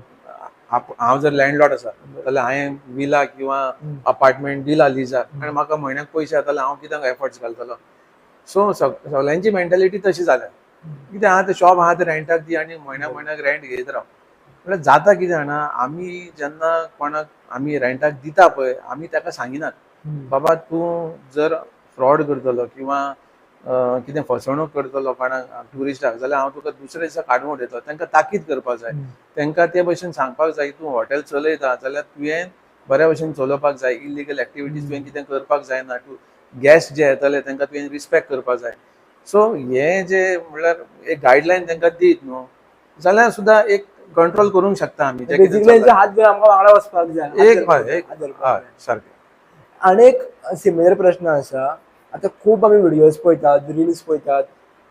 A: हांव जर लँडलॉर्ड आसा जाल्यार हांवें विला किंवा अपार्टमेंट दिला लिजाक आनी म्हाका म्हयन्याक पयशे येताले, हांव कित्याक एफर्ट्स घालतलो. सो सगळ्यांची मेंटॅलिटी तशी जाल्या. कितें आहा तें शॉप आहा तें रेंटाक दी आनी म्हयन्याक रेंट घेयत राव. म्हणल्यार जाता कितें जाणा, आमी जेन्ना कोणाक आमी रेंटाक दिता पळय आमी ताका सांगिनात बाबा तूं जर फ्रॉड करतलो किंवा कितें फसवणूक करतलो कोणाक ट्युरिस्टाक जाल्यार हांव तुका दुसरे दिसा काडून उडयतलो. तांकां ताकीद करपाक जाय. तांकां ते भशेन सांगपाक जाय तूं हॉटेल चलयता जाल्यार तुवें बऱ्या भशेन चलोवपाक जाय. इलिगल एक्टिविटीज तुवें कितें करपाक जायना. गॅस्ट जे येतले तांकां तुवें रिस्पेक्ट करपाक जाय. सो हे जे म्हणल्यार एक गायडलायन तांकां दीत न्हू जाल्यार सुद्दां एक कंट्रोल करूंक शकता आमी.
B: हात घेवन आमकां वांगडा वचपाक जाय.
A: हय सारकें.
B: आनी एक सिमिलर प्रश्न आसा, आतां खूब आमी व्हिडियोज पळयतात, रिल्स पळयतात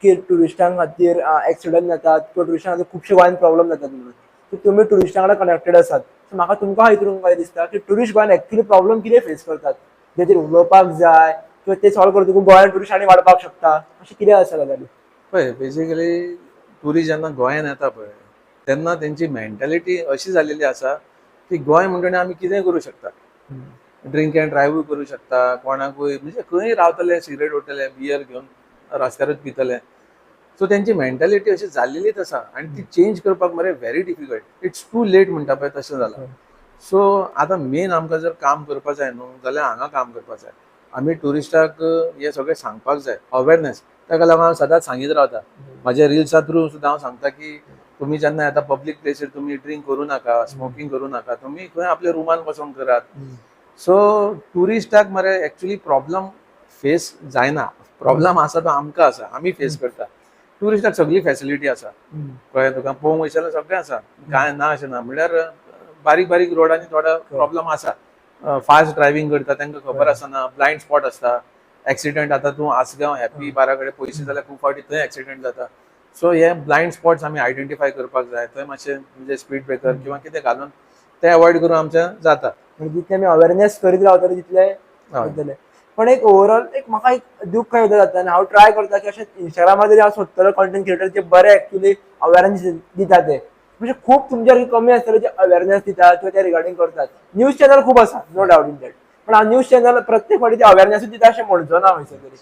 B: की टुरिस्टांक खातीर एक्सिडंट जातात किंवा टुरिस्टांक खातीर खुबशे गोंयान प्रॉब्लेम जातात म्हणून. सो तुमी टुरिस्टां कडेन कनेक्टेड आसात. सो म्हाका तुमकां हितून काय दिसता की टुरिस्ट गोंयान एक्चुअली प्रॉब्लेम कितें फेस करतात, जेचेर उलोवपाक जाय किंवा ते सॉल्व करतकूच गोंयान टुरिस्ट आनी वाडपाक शकता, अशें कितें आसा गजाली?
A: पळय, बेसिकली टुरिस्ट जेन्ना गोंयान येता पळय तेन्ना तेंची मेंटॅलिटी अशी जालेली आसा की गोंय म्हणटकीर आमी कितेंय करूं शकता. ड्रिंक एंड ड्रायव्हूय करूं शकता, कोणाकूय म्हणजे खंय रावतले, सिगरेट ओडटले, बियर घेवन रस्त्यारूच पितले. सो त्यांची मेंटॅलिटी अशी जाल्लेलीच आसा आनी ती चेंज करपाक मरे very difficult. It's too late म्हणटा पळय तशें जालां. सो आतां मेन आमकां जर काम करपा जाय न्हू जाल्यार हांगा काम करपा जाय. आमी ट्युरिस्टाक हे सगळें सांगपाक जाय, अवेरनेस. ताका लागून हांव सदांच सांगीत रावता. म्हाज्या रिल्सा थ्रू सुद्दां हांव सांगता की तुमी जेन्ना येता पब्लीक प्लेसीर तुमी ड्रिंक करूं नाका, स्मोकिंग करूं नाका, तुमी खंय आपल्या रुमान बसून करात. सो ट्युरिस्टाक मरे एक्चुअली प्रॉब्लम फेस जायना. प्रॉब्लम आसा तो आमकां आसा, आमी फेस करता. ट्युरिस्टाक सगळी फॅसिलिटी आसा, कळ्ळें तुका, पळोवंक वयशाल्यार सगळें आसा, कांय ना अशें ना. म्हणल्यार बारीक बारीक रोडांनी थोडा प्रॉब्लम आसा. फास्ट ड्रायव्हिंग करता तांकां खबर आसना, ब्लायंड स्पॉट आसता, एक्सिडेंट. आतां तूं आसगांव हॅप्पी बारा कडेन पयशे जाल्यार खूब फावटी थंय एक्सिडेंट जाता. सो हे ब्लायंड स्पॉट्स आमी आयडेंटिफाय करपाक जाय. थंय मातशें म्हणजे स्पीड ब्रेकर किंवा कितें घालून ते अवॉयड करून आमचें जाता.
B: म्हणजे जितले आमी अवेअरनेस करीत रावतले तितले जातले. पण एक ओव्हरऑल एक म्हाका एक दूख काय जाता आनी हांव ट्राय करता की अशें इंस्टाग्रामार जरी हांव सोदतलो कंटेंट क्रिएटर जे बरे एक्चुअली अवेअरनेस दिता ते, म्हणजे खूब तुमचे कमी आसतले जे अवेअरनेस दितात किंवा ते रिगार्डिंग करतात. न्यूज चॅनल खूब आसा, नो डावट इन दॅट. पण हांव न्यूज चॅनल प्रत्येक फावटी ते अवेअरनेसूच दिता अशें म्हणचो ना खंयसर तरी.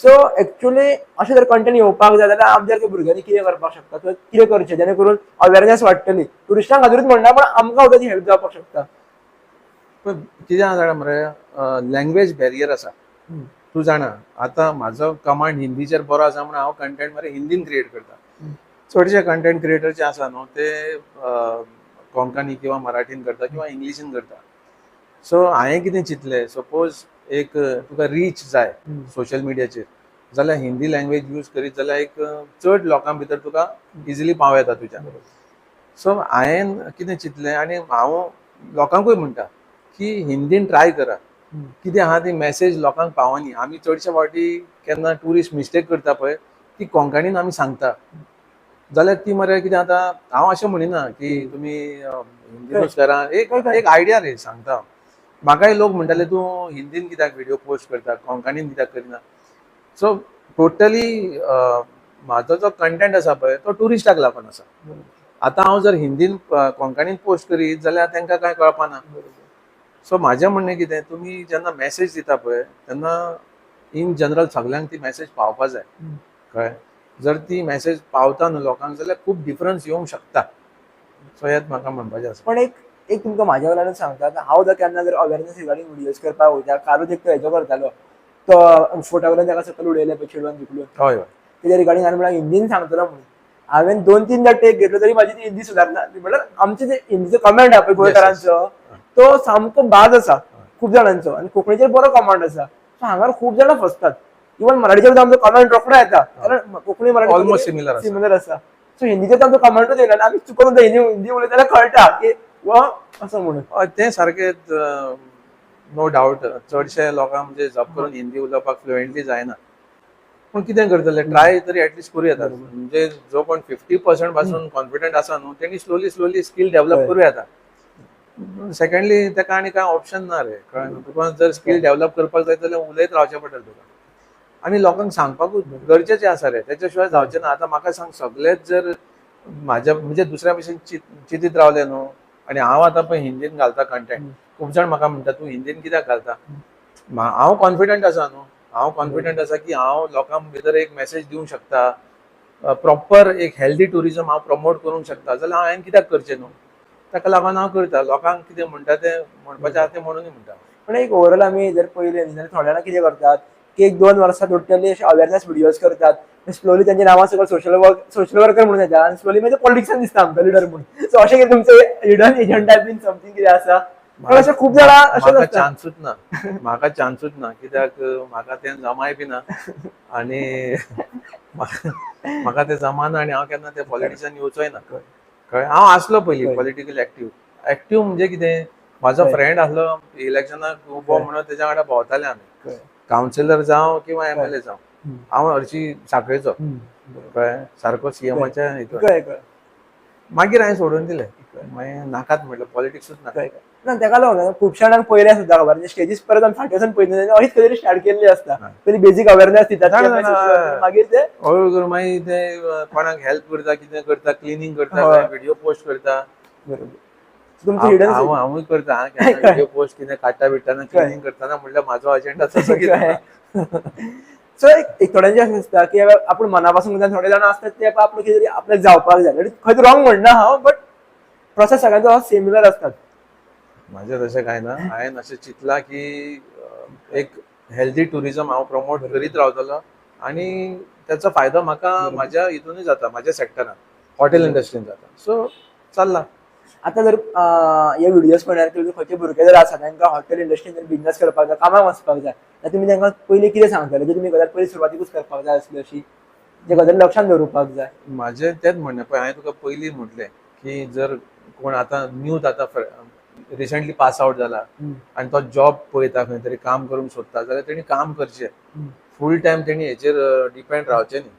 B: सो एक्चुअली अशें जर कंटेंट येवपाक जाय जाल्यार आमच्या भुरग्यांनी कितें करपाक शकता किंवा कितें करचें जेणे करून अवेअरनेस वाडटली. टुरिस्टां खातीरूच म्हणना पण आमकां सुद्दां ती हेल्प जावपाक शकता.
A: पण कितें आसा जाणा मरे, लँग्वेज बॅरियर आसा. तूं जाणा आतां म्हाजो कमांड हिंदीचेर बरो आसा म्हणून हांव कंटेंट मरे हिंदीन क्रिएट करता. चडशे कंटेंट क्रिएटर जे आसा न्हू ते कोंकणी किंवा मराठीन करता किंवा इंग्लिशीन करता. सो हांवें कितें चिंतलें, सपोज एक तुका रीच जाय सोशल मिडियाचेर जाल्यार हिंदी लँग्वेज यूज करीत जाल्यार एक चड लोकां भितर तुका इजिली पावं येता तुज्या. सो हांवें कितें चिंतलें आनी हांव लोकांकूय म्हणटा की हिंदीन ट्राय करा. कितें आहा ती मॅसेज लोकांक पावनी. आमी चडशे फावटी केन्ना ट्युरिस्ट मिस्टेक करता पळय ती कोंकणीन आमी सांगता जाल्यार ती मरे कितें जाता. हांव अशें म्हणिना की तुमी हिंदीनूच करा, एक आयडिया रे सांगता. म्हाकाय लोक म्हणटाले तूं हिंदीन कित्याक व्हिडिओ पोस्ट करता, कोंकणीन कित्याक करिना. सो टोटली म्हाजो जो कंटेंट आसा पळय तो ट्युरिस्टाक लागून आसा. आतां हांव जर हिंदीन कोंकणीन पोस्ट करीत जाल्यार तांकां कांय कळपाना. सो म्हाजें म्हणणें कितें, तुमी जेन्ना मॅसेज दिता पळय तेन्ना इन जनरल सगळ्यांक ती मॅसेज पावपा जाय, कळ्ळें. जर ती मॅसेज पावता न्हू लोकांक जाल्यार खूब डिफरन्स येवंक शकता. सो हेंच म्हाका म्हणपाचें आसा.
B: पण एक तुमकां म्हाज्या कडल्यान सांगता हांव जर केन्ना जर अवेअरनेस रिगार्डिंग व्हिडिओज करपाक वयता, कालूच एक तो हेजो करतालो तो फोटावयल्यान ताका सकयल उडयले पळय चेडवान जिकलून,
A: हय हय.
B: तेज्या रिगार्डिंग हांवें म्हळ्यार हिंदीन सांगतलो म्हणून. हांवें 2-3 टेक घेतलो तरी म्हाजी ती हिंदी सुदारना. म्हणल्यार आमचे जे हिंदीचो कमेंट आहा पळय गोंयकारांचो तो सामको बाद आसा खूब जाणांचो आनी कोंकणीचेर बरो कमांड आसा. सो हांगा खूब जाणां फसतात. इवन मराठीचेर सुद्दां आमचो कमेंट रोखडो येता कारण कोंकणी मराठी
A: ऑलमोस्ट सिमिलर
B: आसा. सो हिंदीचेर आमचो कमेंटूच येयना आनी आमी चुकून हिंदी उलयता जाल्यार कळटा की वा असं म्हणून.
A: तें सारकें, नो डावट. चडशे लोकांक म्हणजे जॉब करून हिंदी उलोवपाक फ्लुएंटली जायना. पूण कितें करतले, ट्राय तरी एटलीस्ट करूं येता. म्हणजे जो कोण 50% पासून कॉन्फिडंट आसा न्हू तेणी स्लोली स्कील डेव्हलप करूं येता. सेकंडली ताका आनी कांय ऑप्शन ना रे, कळ्ळें. तुका जर स्कील डेव्हलप करपाक जाय जाल्यार उलयत रावचें पडटलें तुका. आनी लोकांक सांगपाकूच गरजेचें आसा रे, तेच्या शिवाय जावचें ना. आतां म्हाका सांग, सगळेच जर म्हाज्या म्हणजे दुसऱ्या भशेन चिंतीत रावले न्हू आनी हांव आतां पळय हिंदीन घालता कंटेंट, खूब जाण म्हाका म्हणटा तूं हिंदीन कित्याक घालता. हांव कॉन्फिडंट आसा न्हू, हांव कॉन्फिडंट आसा की हांव लोकांक भितर एक मॅसेज दिवंक शकता, प्रॉपर एक हेल्दी टुरिजम हांव प्रमोट करूंक शकता. जाल्यार हांवें कित्याक करचें न्हू. ताका लागून हांव करता. लोकांक कितें म्हणटा तें म्हणपाचें आसा तें म्हणूनय म्हणटा.
B: पण एक ओवरऑल आमी जर पळयलें जाल्यार थोड्या जाणां कितें करतात की 1-2 वर्सां टोटली अशे अवेअरनेस व्हिडिओज करतात. स्लोली त्यांच्या नांवां सकयल सोशल वर्कर म्हणून येता आनी स्लोली मागीर पॉलिटिक्सान दिसता आमकां लिडर म्हणून. सो अशें कितें तुमचें हिडन एजंडा बीन समथींग कितें आसा? पण अशें खूब जाणां अशें
A: चान्सूच ना. म्हाका चान्सूच ना कित्याक म्हाका तें जमाय बी ना आनी म्हाका तें जमाना आनी हांव केन्ना ते पॉलिटिक्सान येवचोय ना, कळ्ळें. हांव आसलो पयलीं पॉलिटिकल एक्टीव म्हणजे कितें, म्हाजो फ्रेंड आसलो इलेक्शनाक उबो म्हणून तेज्या वांगडा भोंवताले आमी, कावन्सिलर जावं किंवा MLA जावं. हांव हरशी साखळेचो, कळ्ळें, सारको सीएमाच्या हितून. मागीर हांवें सोडून दिलें. मागीर नाकात म्हटलं पॉलिटिक्सूच नाका.
B: ना ताका लागून खुबशा जाणांक पयल्या सुद्दां खबर म्हणजे स्टेजीस परत आमी फाटी वचून पळयता अशीच खंय तरी स्टार्ट केल्ली आसता. पयलीं बेजीक अवेअरनेस दितात मागीर ते
A: हळू करून मागीर ते कोणाक हेल्प करता, कितें करता, क्लिनिंग करता, व्हिडिओ पोस्ट करता. हांवूय करता व्हिडिओ पोस्ट कितें काडटा बिडटाना क्लिनिंग करतना म्हणल्यार म्हाजो अजेंडा तसो कितें.
B: सो एक थोड्यांचे अशें दिसता की आपूण मनापासून थोडे जाण असतात ते आपलं कितें तरी आपल्याक जावपाक जाय खंय रॉंग म्हणना हांव, बट प्रोसेस सगळ्यांचो सिमिलर असतात.
A: माझे तशें काय ना, हांवें अशें चिंतलां की एक हेल्दी टुरिझम हांव प्रमोट करीत रावतलो आणि त्याचा फायदो म्हाका म्हाज्या हितूनय जाता, म्हाज्या सेक्टरान हॉटेल इंडस्ट्रीन जाता. सो चल्ला.
B: आता जर हे व्हिडिओज पळयल्यार खंयचे भुरगे जर आसा तांकां हॉटेल इंडस्ट्रीन जर बिझनेस करपाक जाय, कामाक वचपाक जाय, जाल्यार तुमी तांकां पयलीं कितें सांगतले जे तुमी गजाल पयलीं सुरवातीकूच करपाक जाय आसली अशी जे गजाली लक्षांत दवरुपाक जाय?
A: माझे तेच म्हणणें पळय, हांवें तुका पयलीं म्हटलें की जर कोण आतां न्यूथ आतां रिसंटली पास आउट जाला आनी तो जॉब पळयता, खंय तरी काम करूंक सोदता, जाल्यार तेणी काम करचें. फूल टायम तेणी हेचेर डिपेंड रावचें न्ही.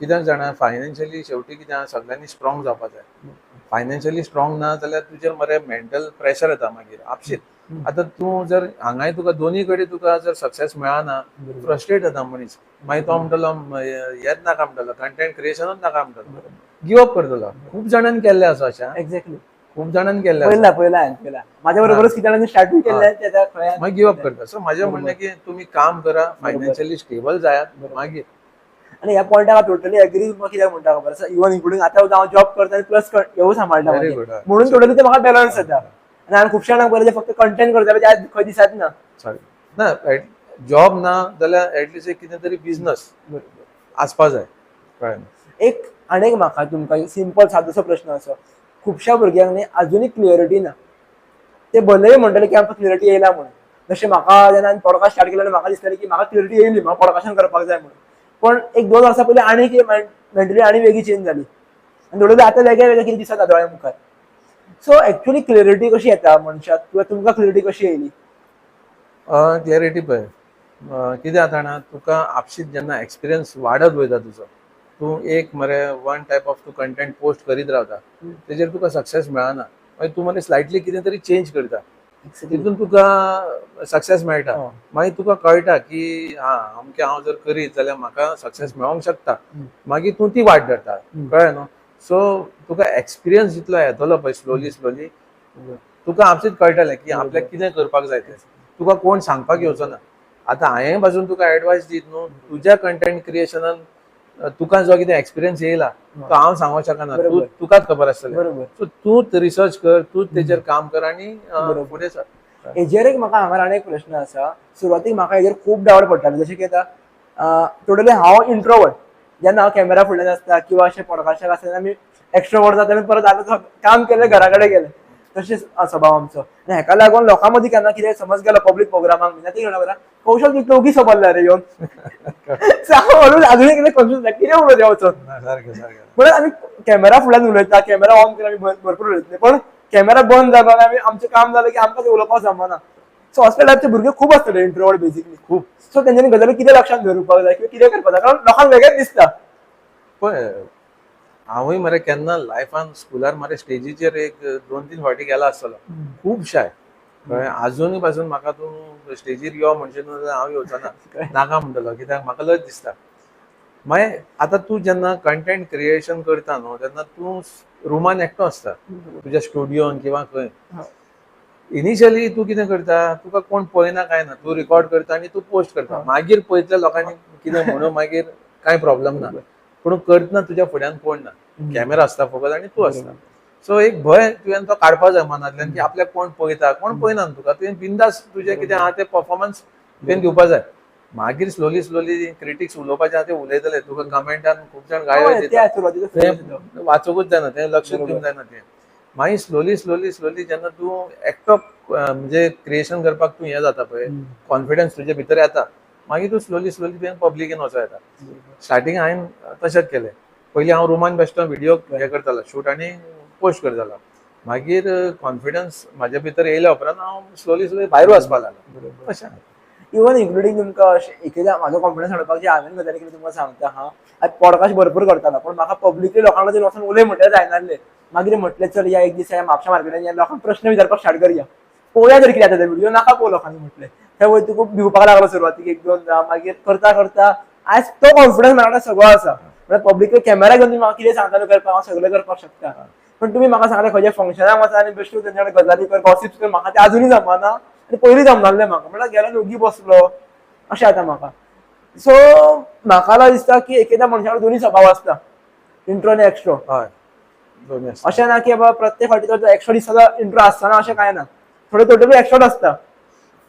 A: कित्याक जाणा, फायनान्शियली शेवटी कितें आहा, सगळ्यांनी स्ट्रॉंग जावपाक जाय. फायनान्शियली स्ट्रॉंग ना जाल्यार तुजेर मरे मेंटल प्रेशर येता मागीर आपशीत. आतां तूं जर हांगाय तुका दोनी कडेन तुका जर सक्सेस मेळना, फ्रस्ट्रेट जाता मनीस. मागीर तो म्हणटलो हेच नाका म्हणटलो, कंटेंट क्रिएशनूच नाका म्हणटलो, गिव अप करतलो. खूब जाणांनी केल्लें आसा अशें.
B: एक्झॅक्टली.
A: खूब जाणांनी केल्लें
B: पळयला माझ्या बरोबरच किती जाणांनी स्टार्ट केल्लें,
A: मागीर गिव अप करता. सो म्हाजें म्हणणें की तुमी काम करा, फायनान्शियली स्टेबल जायात, मागीर.
B: आणि ह्या पॉयंटाक हांव टोटली एग्री कित्याक म्हणटा खबर आसा, इवन इन्क्लुडींग आतां हांव जॉब करता आनी प्लस हेवूय सांबाळटा
A: Very good.
B: म्हणून टोटली ते म्हाका बॅलन्स जाता. आनी हांवें खुबशा जाणांक पळयलें फक्त कंटेंट करता ते आज खंय दिसत ना.
A: ना, जॉब ना जाल्यार एटलिस्ट एक कितें तरी बिझनस आसपा जाय, कळ्ळें?
B: एक आनीक म्हाका तुमकां सिंपल सादोसो प्रश्न आसा. खुबशा भुरग्यांक न्ही अजुनूय क्लियरिटी ना. ते भलेंय म्हणटले की आमकां क्लियरिटी येयला म्हणून. जशें म्हाका जेन्ना पॉडकास्ट स्टार्ट केलो म्हाका दिसतालें की म्हाका क्लियरिटी येयली, म्हाका पॉडकास्टान करपाक जाय म्हणून. पण एक 2 वर्सां पयलीं आनीक मेंटली आनी वेगळी चेंज जाली आनी थोडे आतां वेगळे वेगळे कितें दिसता दोळ्या मुखार. सो एक्चुअली क्लियरिटी कशी येता मनशाक, किंवा तुमकां क्लियरिटी कशी येयली?
A: क्लियरिटी पळय, कितें जाता ना, तुका आपशीत जेन्ना एक्सपिरियन्स वाडत वयता तुजो, तूं एक मरे वन टायप ऑफ तूं कंटेंट पोस्ट करीत रावता, तेजेर तुका सक्सेस मेळना, मागीर तूं मरे स्लायटली कितें तरी चेंज करता, तितून तुका सक्सेस मेळटा. मागीर तुका कळटा की अमकें हांव जर करीत जाल्यार म्हाका सक्सेस मेळोंक शकता, मागीर तूं ती वाट धरता, कळ्ळें न्हू? सो तुका एक्सपिरियन्स जितलो येतलो पळय स्लोली स्लोली, तुका आपशीत कळटलें की आपल्याक कितें करपाक जाय तें. तुका कोण सांगपाक येवचो ना. आतां हांवें पासून तुका एडवायस दीत न्हू, तुज्या कंटेंट क्रिएशनान तुका जो कितें एक्सपिरियन्स येयला तो हांव सांगूंक शकना, तुकाच खबर आसतलें. सो तूंच रिसर्च कर, तूंच तेजेर काम कर आनी फुडें सर.
B: हेजेर एक म्हाका हांगा आनी एक प्रश्न आसा. सुरवातीक म्हाका हेजेर खूब डावट पडटाले, जशें की आतां टोटली हांव इंट्रोवर्ट, जेन्ना हांव कॅमेरा फुड्यान आसता किंवा अशें पॉडकास्टाक आसता आमी एक्स्ट्रोवर्ट जाता आनी परत आतां काम केलें घरा कडेन गेलें, तशेंच स्वभाव आमचो. आनी हेका लागून लोकां मदीं केन्ना कितें समज गेलो पब्लीक प्रोग्रामाक बीन, ती म्हणटा कौशल ती चौगी सबरला रे येवन. म्हणून अजूनय कितें कन्फ्यूज जाता कितें उलयता वचून. म्हणून आमी कॅमेरा फुड्यान उलयता, कॅमेरा ऑन केल्यार आमी भरपूर उलयतले, पण कॅमेरा बंद जालो आनी आमचें काम जालें की आमकां उलोवपाक जमना. सो असले टायपचे भुरगे खूब आसतले इंट्रोवर्ट बेसिकली खूब. सो तेंच्यांनी गजाली कितें लक्षांत दवरुपाक जाय किंवा कितें करपाक जाय, कारण लोकांक वेगळेंच दिसता.
A: पळय, हांवूय मरे केन्ना लायफान स्कुलार मरे स्टेजीचेर एक 2-3 फावटी गेला आसतलो, खूब शाय. कळ्ळें? आजुनूय पासून म्हाका तूं स्टेजीर यो म्हणचें न्हू जाल्यार हांव येवचो ना, नाका म्हणटलो, कित्याक म्हाका लज दिसता. मागीर आतां तूं जेन्ना कंटेंट क्रिएशन करता न्हू, तेन्ना तूं रुमान एकटो आसता तुज्या स्टुडियोन किंवा खंय. इनिशियली तूं कितें करता, तुका कोण पळयना काय ना, तूं रिकॉर्ड करता आनी तूं पोस्ट करता. मागीर पळयतल्या लोकांनी कितें म्हणून मागीर कांय प्रॉब्लेम ना, पूण करतना तुज्या फुड्यान कोण ना, कॅमेरा आसता फकत आनी तूं आसता. सो एक भंय तुवें तो काडपाक जाय मनांतल्यान की आपल्याक कोण पळयता, कोण पळयना तुका. तुवें बिंदास तुजें कितें आहा तें परफॉर्मन्स तुवें दिवपाक जाय. मागीर स्लोली स्लोली क्रिटिक्स उलोवपाचें आहा तें उलयतले, तुका कमेंटान खूब जाण गाळयो दिता, वाचूंकूच जायना, तें लक्षूच दिवंक जायना तें. मागीर स्लोली स्लोली स्लोली जेन्ना तूं एकटो म्हणजे क्रिएशन करपाक तूं हें जाता पळय, कॉन्फिडन्स तुजे भितर येता, मागीर तूं स्लोली स्लोली तुवें पब्लिकेन वचूं येता. स्टार्टींग हांवें तशेंच केलें. पयलीं हांव रुमान बेश्टो व्हिडिओ हें करतालो, शूट आनी पोस्ट करतालो. मागीर कॉन्फिडन्स म्हाजे भितर येयल्या उपरांत हांव स्लोली स्लोली भायर वचपाक लागलो. अशें
B: इवन इन्क्लुडींग तुमकां अशें एकदा म्हाजो कॉन्फिडन्स हाडपाक जे हांवें गजाली केली तुमकां सांगता हा. आतां पॉडकास्ट भरपूर करतालो, पण म्हाका पब्लिकली लोकां लागीं वचून उलय म्हटल्यार जायनासलें. मागीर म्हटलें चल या एक दीस या म्हापशा मार्केटान या, लोकांक प्रश्न विचारपाक स्टार्ट करया, पळोवया जर कितें जाता ते व्हिडिओ, नाका पळोवं लोकांनी म्हटलें. त्या वयर खूब भिवपाक लागलो सुरवातीक 1-2दा, मागीर करता करता आयज तो कॉन्फिडन्स म्हाका सगळो आसा. म्हळ्यार पब्लिकली कॅमेरा घेवन म्हाका कितें सांगतालो करपाक हांव सगळें करपाक शकता. पण तुमी म्हाका सांगलें खंयच्या फंक्शनाक वचा आनी बेश्टो तेंच्या कडेन गजाली कर, गॉसिप्स कर, म्हाका तें अजुनूय जमना आनी पयलीं जमनासलें म्हाका. म्हळ्यार गेलो ओगी बसलो अशें जाता म्हाका. सो म्हाका दिसता की एकेदा मनशाकडे दोन्ही स्वभाव असता, इंट्रो आणि एक्स्ट्रो.
A: हय दोन्ही आसता.
B: अशें ना की बाबा प्रत्येक फावटी तो एक्स्ट्रो दिसता इंट्रो आसतना अशें काय ना, थोडे टोटली एक्स्ट्रो असता.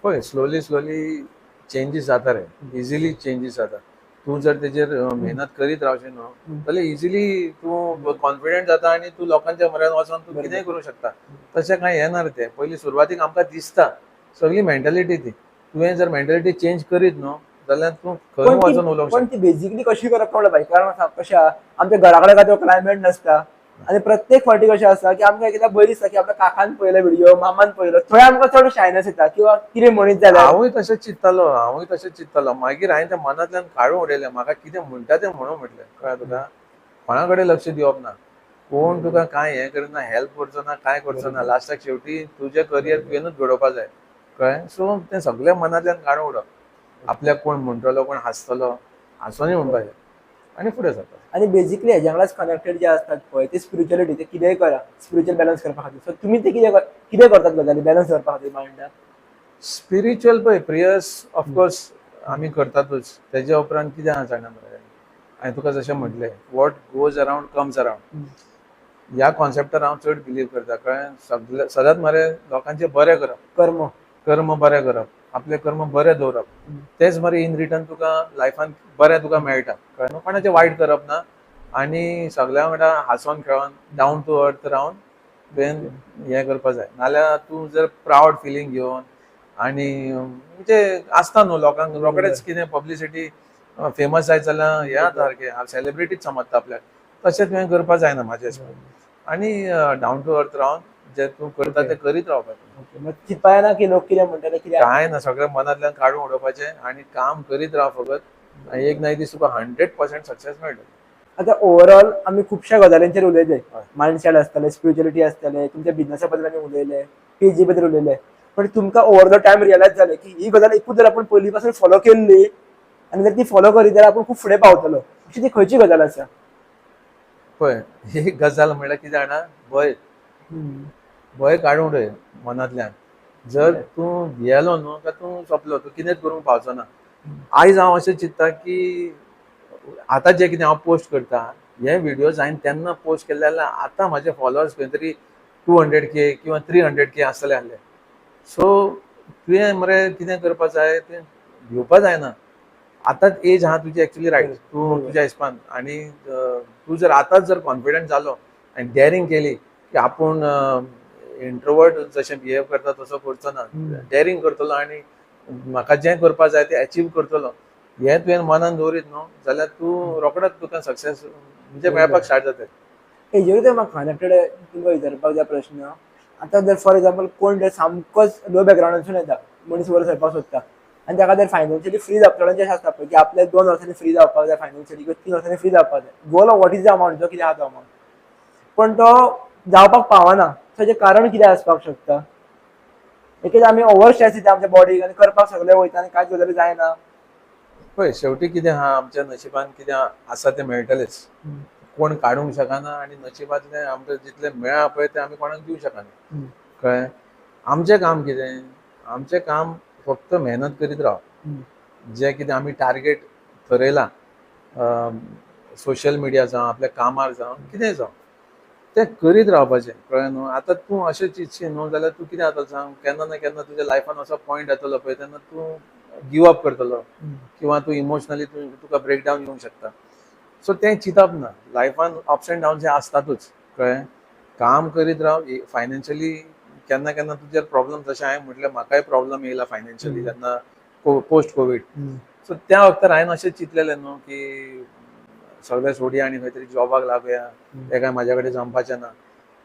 A: पळय स्लोली चेंजीस जाता रे, इजिली चेंजीस जाता. तूं जर तेजेर मेहनत करीत रावशीत न्हू जाल्यार इजिली तूं कॉन्फिडंट जाता आनी तूं लोकांच्या म्हऱ्यांत वचोन तूं कितेंय करूं शकता. तशें कांय हें ना रे तें. पयलीं सुरवातीक आमकां दिसता सगळी मेंटॅलिटी ती. तुवें जर मेंटॅलिटी चेंज करीत न्हू जाल्यार तूं खंय वचोन उलोवंक
B: पण ती बेसिकली कशी करप कळलं पाहिजे. कारण आसा कशें आहा, आमच्या घरा कडेन काय तो क्लायमेट नसता आणि प्रत्येक फावटी कशें आसता की आमकां एकदा बरी दिसता की आपल्या काकान पळयलो व्हिडिओ, मामान पळयलो, थंय आमकां चड शायनस येता किंवा कितें म्हणीत जाल्यार.
A: हांवूय तशेंच चिंत्तालो मागीर हांवें तें मनांतल्यान काडून उडयलें. म्हाका कितें म्हणटा तें म्हणूं म्हटलें. कळ्ळें तुका. कोणा कडेन लक्ष दिवप ना. कोण तुका कांय हें करना, हेल्प करचो ना, कांय करचो ना. लास्टाक शेवटी तुजें करियर तुवेंनूच घडोवपाक जाय. कळ्ळें. सो तें सगळें मनांतल्यान काडून उडोवप. आपल्याक कोण म्हणटलो, कोण हांसतलो, हांसोनूय म्हणपाचें आनी फुडें सरपाचें.
B: आणि बेसिकली हेज्या वांगडाच कनेक्टेड जे असतात पळय ते स्पिरिच्युअलिटी, ते कितेंय करा स्पिरिच्युअल बॅलन्स करपा खातीर. सो तुमी ते कितें करतात गजाली बॅलन्स करपा खातीर मायंडाक?
A: स्पिरिच्युअल पळय प्रेयर्स ऑफकोर्स आमी करतातूच. तेज्या उपरांत कितें आसा जाणा मरे, हांवें तुका जशें म्हटलें what goes around comes around. ह्या कॉन्सेप्टार हांव चड बिलीव करता. कळ्ळें. सदांच मरे लोकांचें बरें करप, कर्म बरें करप, आपले कर्म बरें दवरप. तेच मरे इन रिटर्न तुका लायफान बरें तुका मेळटा. कळ्ळें. कोणाचें वायट करप ना आनी सगळ्या वांगडा हांसोन खेळोन डावन टू अर्थ रावन तुवें हें करपा जाय. नाल्यार तूं जर प्रावड फिलींग घेवन आनी म्हणजे आसता न्हू लोकांक रोकडेच कितें पब्लिसिटी फेमस जायत जाल्यार हें जाता सारकें सेलिब्रिटीच समजता आपल्याक. तशें तुवें करपा जायना म्हाज्या हिसपान. आनी डावन टू अर्थ रावन जें तूं करता तें करीत रावपाचें.
B: मग चिंतपाय ना की लोक कितें म्हणटले कितें.
A: कांय ना, सगळें मनांतल्यान काडून उडोवपाचें आनी काम करीत राव फकत. आनी एक ना एक दीस तुका 100% सक्सेस मेळटलें.
B: आता ओव्हरऑल आमी खुबश्या गजालींचेर उलयले. मायंडसेट आसतले, स्पिरिच्युअलिटी आसतले, तुमच्या बिझनसा बद्दल आमी उलयले, पीएचडी बद्दल उलयले. पण तुमकां ओव्हर द टायम रियलायज जालें की ही गजाल एकूच जर आपण पयलीं पासून फॉलो केल्ली आनी जर ती फॉलो करीत जाल्यार आपण खूब फुडें पावतलो. अशी ती खंयची गजाल आसा?
A: पळय एक गजाल म्हणल्यार कितें जाणा, भंय काडून उडय मनांतल्यान. जर तूं भियेलो न्हू काय तूं सोंपलो, तूं कितेंच करूंक पावचो ना. आयज हांव अशें चिंत्ता की आतां जे कितें हांव पोस्ट करता हे व्हिडियोज हांवें तेन्ना पोस्ट केले जाल्यार आतां म्हाजे फॉलोअर्स खंय तरी 200K किंवा 300K आसतले आहले. सो तुवें मरे कितें करपा जाय तें भिवपा जायना. आतांच एज आहा तुजी एक्चुअली रायट. तूं तुज्या हिसपान आनी तूं जर आतांच जर कॉन्फिडंट जालो आनी डेअरिंग केली की आपूण इंट्रोवर्ट जशें बिहेव करता तसो करचो ना, डेअरिंग करतलो आनी म्हाका जें करपा जाय तें अचीव करतलो, हें तुवें मनान दवरीत न्हू जाल्यार तूं रोखडोच तुका सक्सेस म्हणजे मेळपाक स्टार्ट जाता.
B: हेजेरूच म्हाका कनेक्टेड तुमकां विचारपाक जाय प्रश्न. आतां जर फॉर एक्झाम्पल कोण जर सामकोच लो बॅकग्रावंडासून येता, मनीस वर सरपाक सोदता आनी ताका जर फायनान्शियली फ्री जावपाक जे आसता पळय की आपल्याक 2 वर्सांनी फ्री जावपाक जाय फायनान्शियली किंवा 3 वर्सांनी फ्री जावपाक जाय. गोल वॉट इज द अमावंट, जो कितें आहा तो अमावंट, पण तो जावपाक पावना. ताचें कारण कितें आसपाक शकता? एकदा आमी ओव्हर स्ट्रेस दिता आमच्या बॉडीक आनी करपाक सगळें वयता आनी कांयच गजाली जायना.
A: पळय शेवटी कितें आहा आमच्या नशिबान कितें आसा तें मेळटलेंच. कोण काडूंक शकना आनी नशिबांतलें आमकां जितलें मेळ्ळा पळय तें आमी कोणाक दिवंक शकना. कळ्ळें. आमचें काम कितें? आमचें काम फक्त मेहनत करीत रावप. जें कितें आमी टार्गेट थरयलां, सोशल मिडिया जावं आपल्या कामार जावं कितेंय जावं तें करीत रावपाचें. कळ्ळें न्हू. आतां तूं अशें चिंतशी न्हू जाल्यार तूं कितें जाता सांग, केन्ना ना केन्ना तुज्या लायफान असो पॉयंट येतलो पळय तेन्ना तूं गिव अप करतलो किंवा तूं इमोशनली तुका ब्रेकडावन येवंक शकता. सो तें चिंतप ना. लायफान अप्स एंड डावन्स हे आसतातूच. कळ्ळें. काम करीत राव. फायनान्शियली केन्ना केन्ना तुजेर प्रॉब्लम, जशें हांवें म्हटलें म्हाकाय प्रॉब्लम येयला फायनान्शियली जेन्ना पोस्ट कोवीड. सो त्या वक्तार हांवें अशें चिंतलेलें न्हू की सगळें सोडया आनी खंय तरी जॉबाक लागया, तें काय म्हाज्या कडेन जमपाचें ना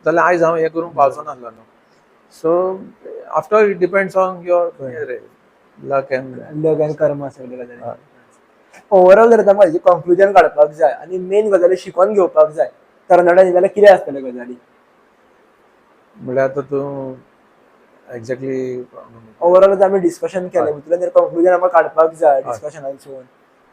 A: जाल्यार आयज हांव हें करूंक पावचो नासलो न्हू. So after it depends on your luck
B: end कर्म सगळ्या गजाली. ओव्हरऑल जर आतां हेजें कन्क्लुजन काडपाक जाय आनी मेन गजाली शिकोवन घेवपाक जाय तरणाट्यांनी जाल्यार कितें आसतल्यो गजाली?
A: म्हळ्यार आतां तूं एक्झॅक्टली
B: ओव्हरऑल आमी डिस्कशन केलें, भितरल्यान जर कन्क्लुजन आमकां काडपाक जाय डिस्कशनांतसून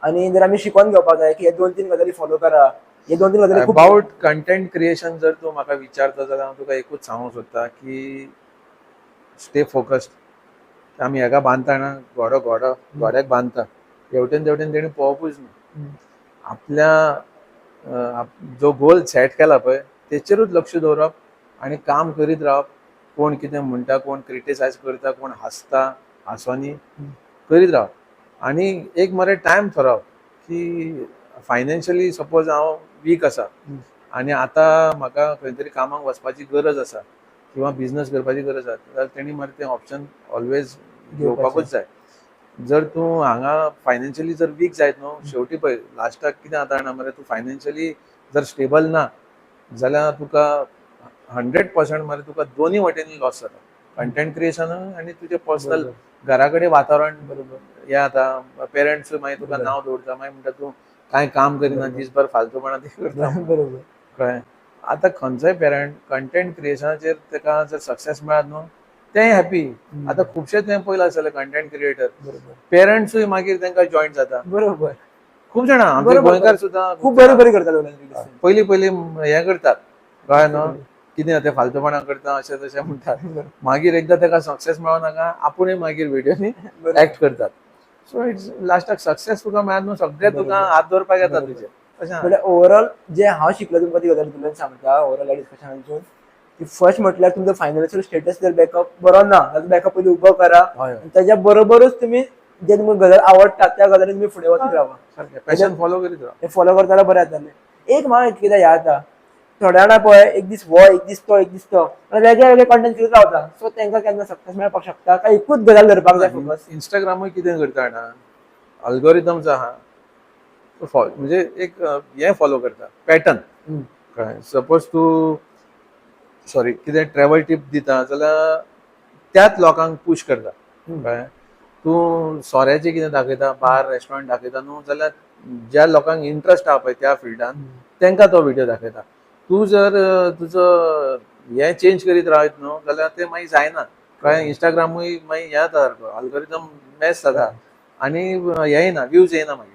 B: आनी जर आमी शिकोवन घेवपाक जाय की हे 2-3 गजाली फॉलो करा, हे 2-3 गजाली
A: अबाउट कंटेंट क्रिएशन जर तूं म्हाका विचारता जाल्यार हांव तुका एकूच सांगूंक सोदता की स्टे फोकस्ड. आमी हेका बांदता ना घोड्याक बांदता हेवटेन तेवटेन तेणी पळोवपूच न्हू. आपल्या जो गोल सेट केला पळय तेचेरूच लक्ष दवरप आनी काम करीत रावप. कोण कितें म्हणटा, कोण क्रिटिसायज करता, कोण हांसता, हांसोनी करीत रावप आनी एक मरे टायम थारावप की फायनान्शियली सपोज हांव वीक आसा आनी आतां म्हाका खंय तरी कामाक वचपाची गरज आसा किंवा बिझनस करपाची गरज आसा जाल्यार तेणी मरे तें ऑप्शन ऑलवेज घेवपाकूच जाय. जर तूं हांगा फायनान्शियली जर वीक जायत न्हू शेवटी पळय लास्टाक कितें जाता जाणा मरे, तूं फायनान्शियली जर स्टेबल ना जाल्यार तुका 100% मरे तुका दोनी वटेनी लॉस जाता. कंटेंट क्रिएशन आनी तुजें पर्सनल घरा कडेन वातावरण हें जाता. पेरंट्स मागीर तुका नांव दवरता, मागीर म्हणटा तूं कांय काम करिना, दीसभर फालतूपणां ती करता.
B: बरोबर.
A: कळ्ळें. आतां खंयचोय पेरंट कंटेंट क्रिएशनाचेर ताका जर सक्सेस मेळत न्हू तें हॅपी. आतां खुबशे तुवें पयलें आसतलें कंटेंट क्रिएटर पेरंट्सूय मागीर तांकां जॉयंट जाता.
B: बरोबर.
A: खूब जाणां आमचे गोंयकार सुद्दां
B: खूप बरी करतात.
A: पयलीं हें करतात कळ्ळें न्हू, कितें तें फालतूपणां करता अशें तशें म्हणटात. मागीर एकदां ताका सक्सेस मेळनाका आपुणूय मागीर व्हिडिओनी एक्ट करतात. सो इट्स लास्टाक सक्सेस तुका मेळत न्हू सगळें तुका हात दवरपाक येता तुजे.
B: म्हणजे ओव्हरऑल जे हांव शिकलो तुमकां ती गजाल तुमकां सांगता ओव्हरऑल ह्या डिस्कशनांतून की फर्स्ट म्हटल्यार तुमचो फायनान्शियल स्टेटस जर बॅकअप बरो ना जाल्यार बॅकअप पयलीं उबो करा. त्याच्या बरोबरच तुम्ही जे तुमकां गजाल आवडटा त्या गजालीन तुम्ही फुडें वचत रावा.
A: पॅशन फॉलो करीत राव.
B: हे फॉलो करता जाल्यार बरें जातलें. एक म्हाका कितें याद जाता थोड्या जाणां पळय एक दीस हो एक दीस तो एक दीस तो वेगळे वेगळे कंटेंट करीत रावता. सो तांकां केन्ना सक्सेस मेळपाक शकता काय एकूच गजाल धरपाक जाय फोकस.
A: इंस्टाग्रामूय कितें करता जाणा अल्गोरिथम्स आहा म्हणजे एक हें फॉलो करता पॅटर्न. कळ्ळें. सपोज तूं कितें ट्रॅव्हल टीप दिता जाल्यार त्याच लोकांक पुश करता. कळ्ळें. तूं सोऱ्याचें कितें दाखयता बार रेस्टॉरंट दाखयता न्हू जाल्यार ज्या लोकांक इंट्रस्ट आहा पळय त्या फिल्डान तांकां तो व्हिडिओ दाखयता. तूं जर तुजो हें चेंज करीत रावयत न्हू जाल्यार तें मागीर जायना. कळ्ळें. इंस्टाग्रामूय मागीर हें जाता सारको अल्गोरिथम मॅस जाता आनी हें येना व्ह्यूज येना मागीर.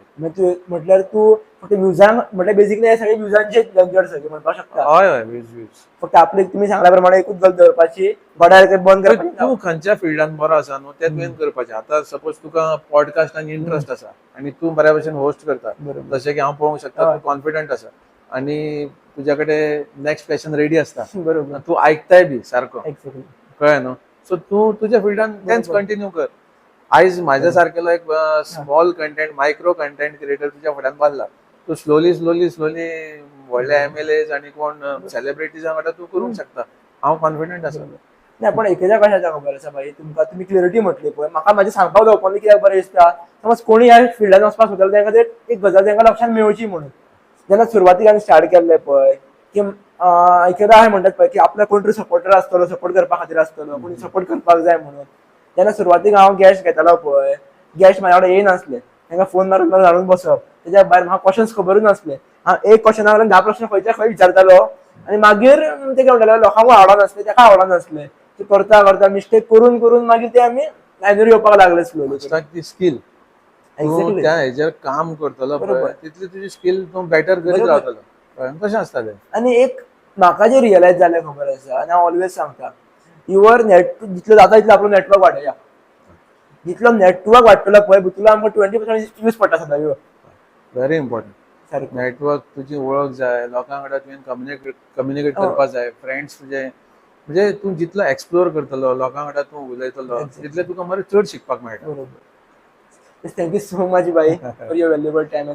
B: म्हटल्यार तूं फक्त व्ह्यूजांक म्हटल्यार बेसिकली हे सगळे व्ह्यूजांचे जड सगळे म्हणपाक शकता.
A: हय व्ह्यूज
B: फक्त आपले तुम्ही सांगल्या प्रमाणे एकूच गल दवरपाची घोड्यार बंद करपाची.
A: तूं खंयच्या फिल्डान बरो आसा न्हू तें तुवें करपाचें. आतां सपोज तुका पॉडकास्टान इंट्रस्ट आसा आनी तूं बऱ्या भशेन होस्ट करता जशें की हांव पळोवंक शकता तूं कॉन्फिडंट आसा आनी तुज्या कडेन नेक्स्ट क्वेश्चन रेडी आसता.
B: बरोबर.
A: तूं आयकताय बी सारको.
B: एक्झॅक्टली.
A: कळ्ळें न्हू. सो तूं तुज्या फिल्डान तेंच कंटिन्यू कर. आयज म्हाज्या सारकेलो एक small content micro content creator तुज्या फुड्यान बांदला. तूं स्लोली व्हडल्या MLAs आनी कोण सेलिब्रिटीजां वांगडा तूं करूंक शकता. हांव कॉन्फिडंट आसा.
B: नाही पण एखाद्या कशाचा खबर आसा भाई तुमकां तुम्ही क्लिअरिटी म्हटली पळय म्हाका म्हाजें सांगपाक जावपाक कित्याक बरें दिसता समज कोणी ह्या फिल्डान वचपाक सोदता तांकां एक गजाल तांकां लक्षांत मेळची म्हणून. जेन्ना सुरवातीक आमी स्टार्ट केल्लें पळय की एखादा अशें म्हणटात पळय की आपल्या कोण तरी सपोर्टर आसतलो सपोर्ट करपा खातीर आसतलो कोणी सपोर्ट करपाक जाय म्हणून. जेन्ना सुरवातीक हांव गॅस्ट घेतालो पळय गॅस्ट म्हाज्या कडेन येयनासले. तांकां फोन मारून जाणून बसप तेच्या भायर म्हाका क्वेश्चन्स खबरूच नासले. हांव एक क्वेश्चना वयल्यान 10 प्रश्न खंयच्या खंय विचारतालो आनी मागीर ते कितें म्हणटाले लोकांकूय आवडनासले ताका आवडनासले. करता करता मिस्टेक करून करून मागीर ते आमी लायनीर येवपाक लागले स्लोली.
A: ती स्किल तूं त्या हेजेर काम करतलो पळय तितली तुजी स्किल तूं बेटर करीत रावतलो. कशें आसता तें.
B: आनी एक म्हाका जे रियलायज जालें खबर आसा आनी हांव ऑलवेज सांगता युवर जितलो जाता तितलो आपलो नेटवर्क वाडया. जितलो नेटवर्क वाडटलो पळय तितलो आमकां 20% यूज पडटा सदां.
A: Very important. नेटवर्क तुजी वळख जाय लोकां वांगडा तुवें कम्युनिकेट करपाक जाय. फ्रेंड्स तुजे म्हणजे तूं जितलो एक्सप्लोर करतलो लोकां वांगडा तूं उलयतलो तितलें तुका मरे चड शिकपाक मेळटा.
B: थँक्यू सो मच भाई फॉर युअर वॅल्युएबल टायम.